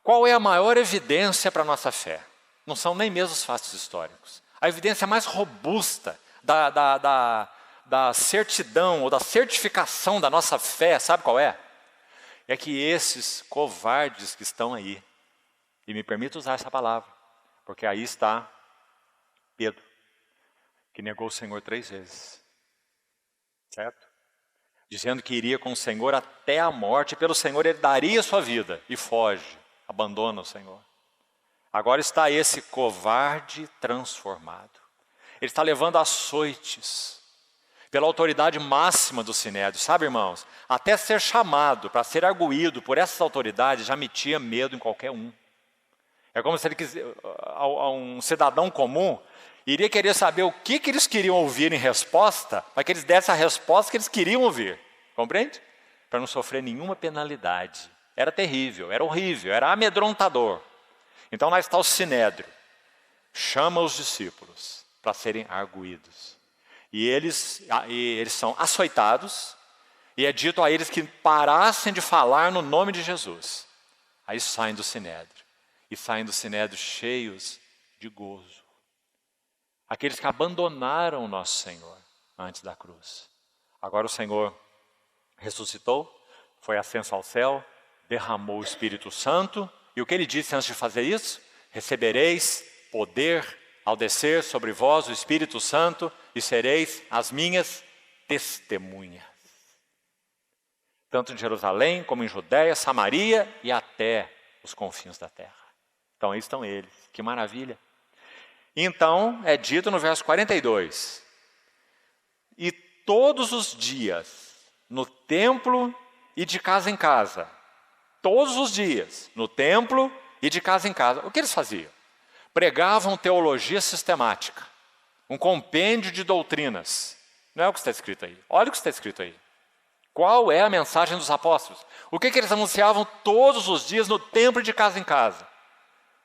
qual é a maior evidência para a nossa fé? Não são nem mesmo os fatos históricos. A evidência mais robusta da certidão ou da certificação da nossa fé, sabe qual é? É que esses covardes que estão aí, e me permito usar essa palavra, porque aí está Pedro, que negou o Senhor 3 vezes, certo? Dizendo que iria com o Senhor até a morte, e pelo Senhor ele daria a sua vida, e foge, abandona o Senhor. Agora está esse covarde transformado, ele está levando açoites, pela autoridade máxima do Sinédrio, sabe, irmãos? Até ser chamado para ser arguído por essas autoridades já metia medo em qualquer um. É como se um cidadão comum iria querer saber o que eles queriam ouvir em resposta, para que eles dessem a resposta que eles queriam ouvir. Compreende? Para não sofrer nenhuma penalidade. Era terrível, era horrível, era amedrontador. Então lá está o Sinédrio. Chama os discípulos para serem arguídos. E eles são açoitados, e é dito a eles que parassem de falar no nome de Jesus. Aí saem do Sinédrio, e saem do Sinédrio cheios de gozo. Aqueles que abandonaram o nosso Senhor antes da cruz. Agora o Senhor ressuscitou, foi ascenso ao céu, derramou o Espírito Santo, e o que ele disse antes de fazer isso? Recebereis poder ao descer sobre vós o Espírito Santo, e sereis as minhas testemunhas. Tanto em Jerusalém, como em Judéia, Samaria e até os confins da terra. Então aí estão eles, que maravilha. Então é dito no verso 42, e todos os dias, no templo e de casa em casa, todos os dias, no templo e de casa em casa, o que eles faziam? Pregavam teologia sistemática, um compêndio de doutrinas. Não é o que está escrito aí. Olha o que está escrito aí. Qual é a mensagem dos apóstolos? O que eles anunciavam todos os dias no templo e de casa em casa?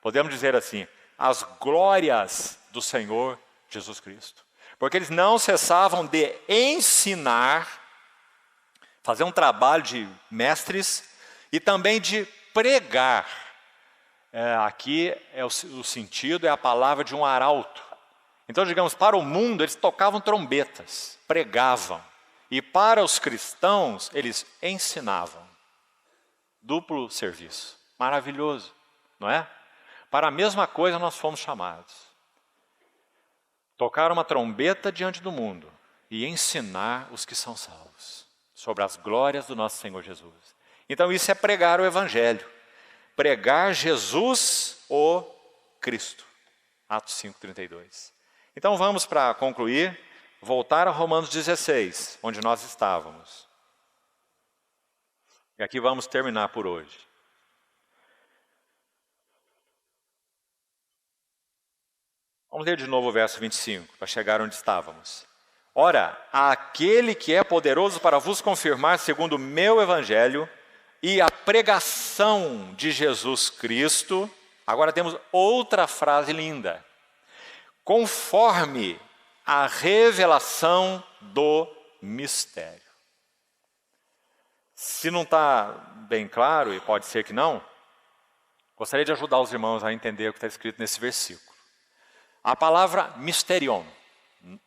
Podemos dizer assim, as glórias do Senhor Jesus Cristo. Porque eles não cessavam de ensinar, fazer um trabalho de mestres e também de pregar. Aqui o sentido é a palavra de um arauto. Então, digamos, para o mundo eles tocavam trombetas, pregavam. E para os cristãos eles ensinavam. Duplo serviço. Maravilhoso, não é? Para a mesma coisa nós fomos chamados. Tocar uma trombeta diante do mundo e ensinar os que são salvos sobre as glórias do nosso Senhor Jesus. Então isso é pregar o Evangelho. Pregar Jesus, o Cristo. Atos 5:32. Então vamos, para concluir, voltar a Romanos 16, onde nós estávamos. E aqui vamos terminar por hoje. Vamos ler de novo o verso 25, para chegar onde estávamos. Ora, aquele que é poderoso para vos confirmar segundo o meu evangelho e a pregação de Jesus Cristo. Agora temos outra frase linda. Conforme a revelação do mistério. Se não está bem claro, e pode ser que não, gostaria de ajudar os irmãos a entender o que está escrito nesse versículo. A palavra mysterion,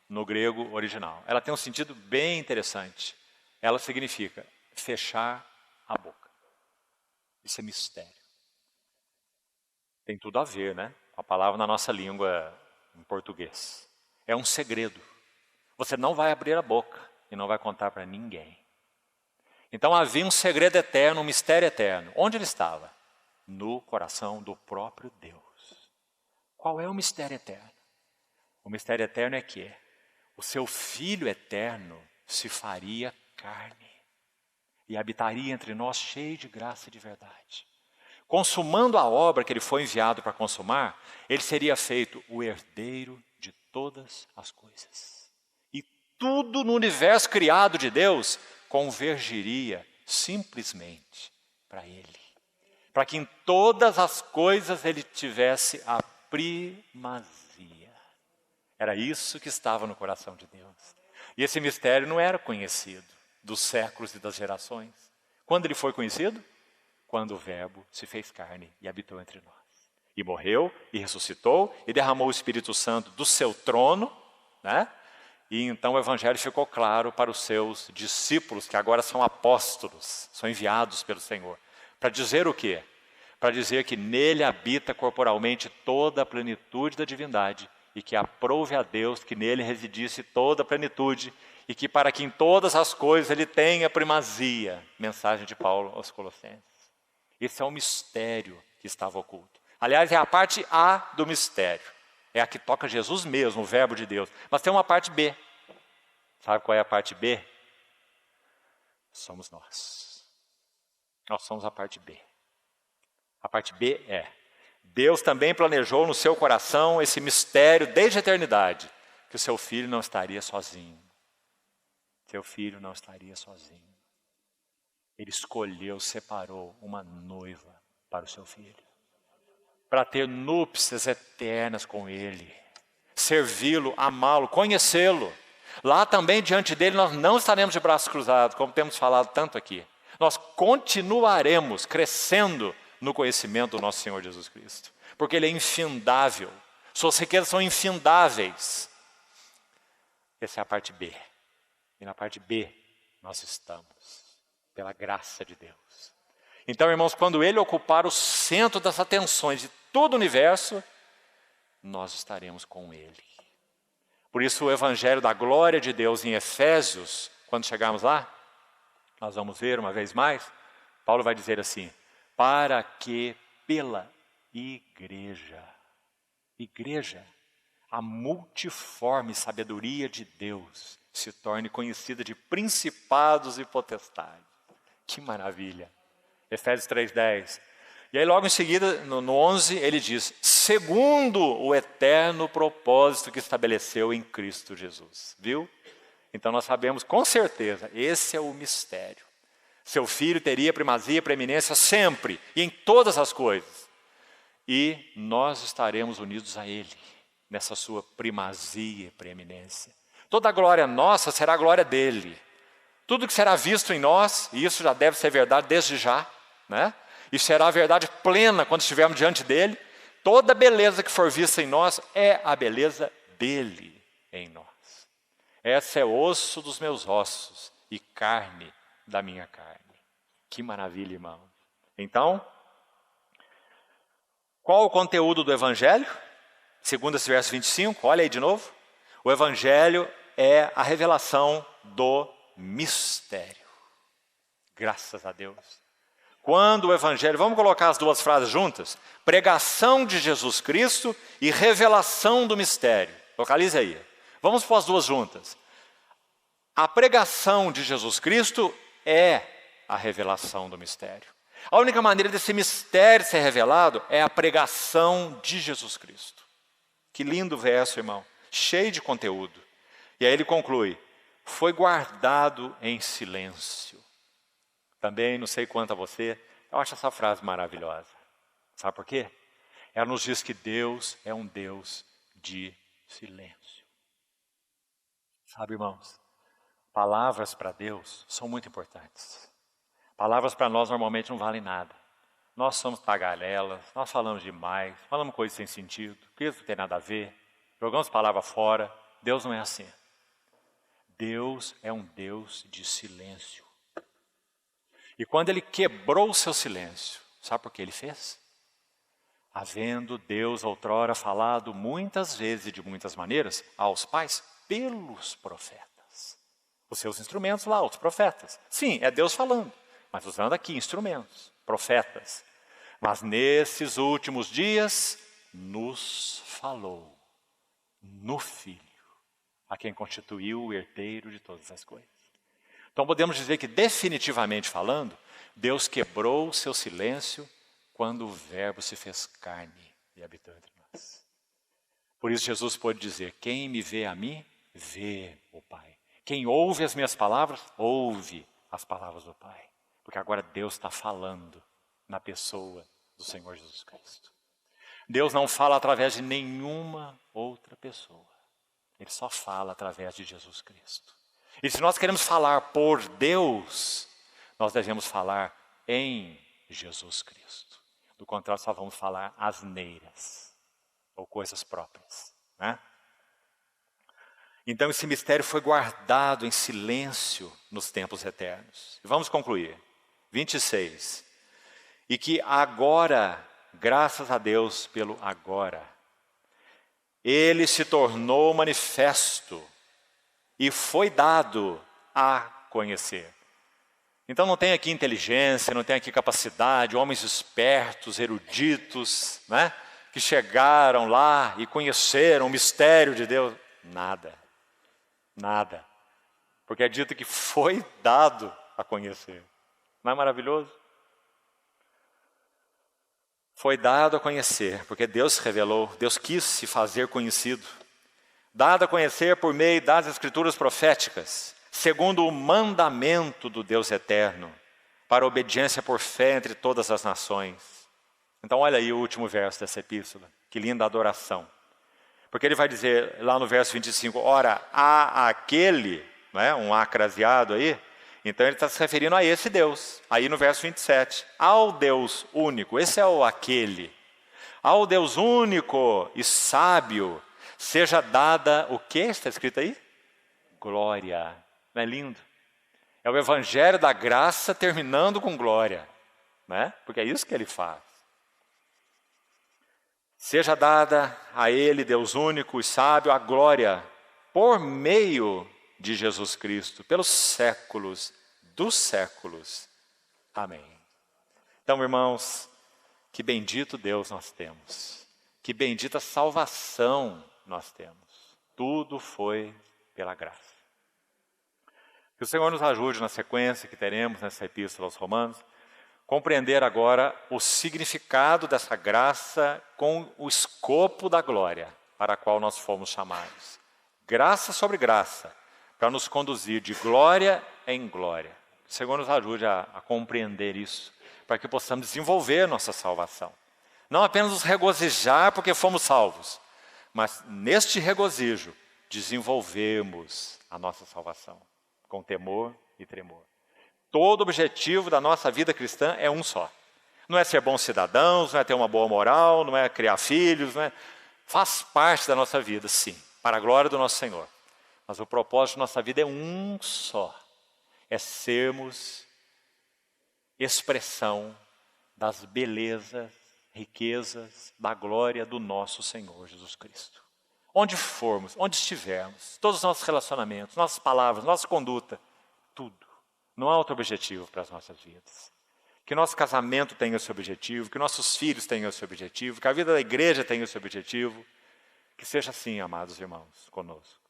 no grego original, ela tem um sentido bem interessante. Ela significa fechar a boca. Isso é mistério. Tem tudo a ver, né? A palavra na nossa língua em português. É um segredo. Você não vai abrir a boca e não vai contar para ninguém. Então havia um segredo eterno, um mistério eterno. Onde ele estava? No coração do próprio Deus. Qual é o mistério eterno? O mistério eterno é que o seu Filho eterno se faria carne e habitaria entre nós cheio de graça e de verdade. Consumando a obra que ele foi enviado para consumar, ele seria feito o herdeiro de todas as coisas. E tudo no universo criado de Deus convergiria simplesmente para ele. Para que em todas as coisas ele tivesse a primazia. Era isso que estava no coração de Deus. E esse mistério não era conhecido dos séculos e das gerações. Quando ele foi conhecido? Quando o Verbo se fez carne e habitou entre nós. E morreu, e ressuscitou, e derramou o Espírito Santo do seu trono, né? E então o Evangelho ficou claro para os seus discípulos, que agora são apóstolos, são enviados pelo Senhor. Para dizer o quê? Para dizer que nele habita corporalmente toda a plenitude da divindade, e que aprouve a Deus que nele residisse toda a plenitude, e que para que em todas as coisas ele tenha primazia. Mensagem de Paulo aos Colossenses. Esse é um mistério que estava oculto. Aliás, é a parte A do mistério. É a que toca Jesus mesmo, o Verbo de Deus. Mas tem uma parte B. Sabe qual é a parte B? Somos nós. Nós somos a parte B. A parte B é: Deus também planejou no seu coração esse mistério desde a eternidade, que o seu filho não estaria sozinho. Seu filho não estaria sozinho. Ele escolheu, separou uma noiva para o seu filho, para ter núpcias eternas com ele, servi-lo, amá-lo, conhecê-lo. Lá também diante dele nós não estaremos de braços cruzados, como temos falado tanto aqui. Nós continuaremos crescendo no conhecimento do nosso Senhor Jesus Cristo, porque ele é infindável, suas riquezas são infindáveis. Essa é a parte B. E na parte B nós estamos, pela graça de Deus. Então, irmãos, quando ele ocupar o centro das atenções de todo o universo, nós estaremos com ele. Por isso o evangelho da glória de Deus em Efésios, quando chegarmos lá, nós vamos ver uma vez mais, Paulo vai dizer assim: para que pela igreja. Igreja, a multiforme sabedoria de Deus se torne conhecida de principados e potestades. Que maravilha! Efésios 3:10. E aí logo em seguida, no 11, ele diz, segundo o eterno propósito que estabeleceu em Cristo Jesus. Viu? Então nós sabemos com certeza, esse é o mistério. Seu filho teria primazia e preeminência sempre e em todas as coisas. E nós estaremos unidos a Ele, nessa sua primazia e preeminência. Toda a glória nossa será a glória dEle. Tudo que será visto em nós, e isso já deve ser verdade desde já, né? E será a verdade plena quando estivermos diante dEle. Toda beleza que for vista em nós é a beleza dEle em nós. Essa é osso dos meus ossos e carne da minha carne. Que maravilha, irmão. Então, qual o conteúdo do Evangelho? Segundo esse verso 25, olha aí de novo. O Evangelho é a revelação do mistério. Graças a Deus. Quando o Evangelho, vamos colocar as duas frases juntas? Pregação de Jesus Cristo e revelação do mistério. Localize aí. Vamos pôr as duas juntas. A pregação de Jesus Cristo é a revelação do mistério. A única maneira desse mistério ser revelado é a pregação de Jesus Cristo. Que lindo verso, irmão. Cheio de conteúdo. E aí ele conclui, foi guardado em silêncio. Também, não sei quanto a você, eu acho essa frase maravilhosa. Sabe por quê? Ela nos diz que Deus é um Deus de silêncio. Sabe, irmãos, palavras para Deus são muito importantes. Palavras para nós normalmente não valem nada. Nós somos tagarelas, nós falamos demais, falamos coisas sem sentido, que isso não tem nada a ver, jogamos palavras fora. Deus não é assim. Deus é um Deus de silêncio. E quando Ele quebrou o seu silêncio, sabe por que Ele fez? Havendo Deus outrora falado muitas vezes e de muitas maneiras aos pais pelos profetas. Os seus instrumentos lá, os profetas. Sim, é Deus falando, mas usando aqui instrumentos, profetas. Mas nesses últimos dias nos falou no Filho, a quem constituiu o herdeiro de todas as coisas. Então podemos dizer que definitivamente falando, Deus quebrou o seu silêncio quando o Verbo se fez carne e habitou entre nós. Por isso Jesus pôde dizer, quem me vê a mim, vê o Pai. Quem ouve as minhas palavras, ouve as palavras do Pai. Porque agora Deus está falando na pessoa do Senhor Jesus Cristo. Deus não fala através de nenhuma outra pessoa. Ele só fala através de Jesus Cristo. E se nós queremos falar por Deus, nós devemos falar em Jesus Cristo. Do contrário, só vamos falar asneiras ou coisas próprias, né? Então esse mistério foi guardado em silêncio nos tempos eternos. E vamos concluir. 26. E que agora, graças a Deus pelo agora, Ele se tornou manifesto e foi dado a conhecer. Então não tem aqui inteligência, não tem aqui capacidade, homens espertos, eruditos, né, que chegaram lá e conheceram o mistério de Deus. Nada, nada. Porque é dito que foi dado a conhecer. Não é maravilhoso? Foi dado a conhecer, porque Deus se revelou, Deus quis se fazer conhecido. Dado a conhecer por meio das escrituras proféticas, segundo o mandamento do Deus eterno, para obediência por fé entre todas as nações. Então olha aí o último verso dessa epístola, que linda adoração. Porque ele vai dizer lá no verso 25, ora, há aquele, né, um acraseado aí, então ele está se referindo a esse Deus. Aí no verso 27, ao Deus único, esse é o aquele. Ao Deus único e sábio, seja dada o que está escrito aí? Glória. Não é lindo? É o evangelho da graça terminando com glória, né? Porque é isso que ele faz. Seja dada a Ele, Deus único e sábio, a glória por meio de Jesus Cristo, pelos séculos dos séculos. Amém. Então, irmãos, Que bendito Deus nós temos. Que bendita salvação nós temos. Tudo foi pela graça. Que o Senhor nos ajude na sequência que teremos nessa epístola aos Romanos, compreender agora o significado dessa graça com o escopo da glória para a qual nós fomos chamados. Graça sobre graça, para nos conduzir de glória em glória. Que o Senhor nos ajude a compreender isso, para que possamos desenvolver nossa salvação. Não apenas nos regozijar porque fomos salvos, mas neste regozijo desenvolvemos a nossa salvação, com temor e tremor. Todo o objetivo da nossa vida cristã é um só. Não é ser bons cidadãos, não é ter uma boa moral, não é criar filhos, não é... Faz parte da nossa vida, sim, para a glória do nosso Senhor. Mas o propósito da nossa vida é um só. É sermos expressão das belezas, riquezas, da glória do nosso Senhor Jesus Cristo. Onde formos, onde estivermos, todos os nossos relacionamentos, nossas palavras, nossa conduta, tudo. Não há outro objetivo para as nossas vidas. Que nosso casamento tenha esse objetivo, que nossos filhos tenham esse objetivo, que a vida da igreja tenha esse objetivo. Que seja assim, amados irmãos, conosco.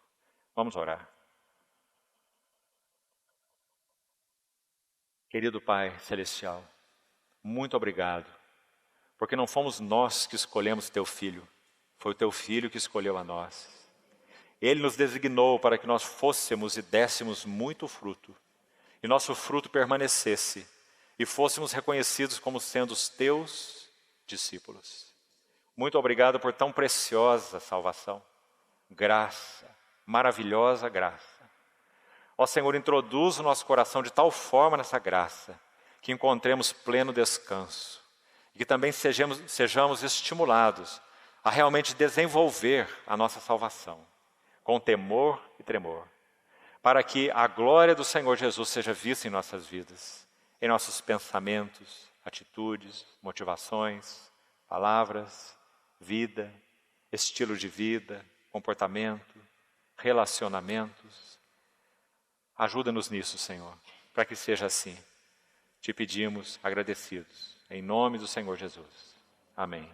Vamos orar. Querido Pai Celestial, muito obrigado, porque não fomos nós que escolhemos Teu Filho, foi o Teu Filho que escolheu a nós. Ele nos designou para que nós fôssemos e dessemos muito fruto, e nosso fruto permanecesse, e fôssemos reconhecidos como sendo os Teus discípulos. Muito obrigado por tão preciosa salvação, graça, maravilhosa graça. Ó Senhor, introduz o nosso coração de tal forma nessa graça, que encontremos pleno descanso, e que também sejamos estimulados a realmente desenvolver a nossa salvação, com temor e tremor, para que a glória do Senhor Jesus seja vista em nossas vidas, em nossos pensamentos, atitudes, motivações, palavras, vida, estilo de vida, comportamento, relacionamentos. Ajuda-nos nisso, Senhor, para que seja assim. Te pedimos agradecidos, em nome do Senhor Jesus. Amém.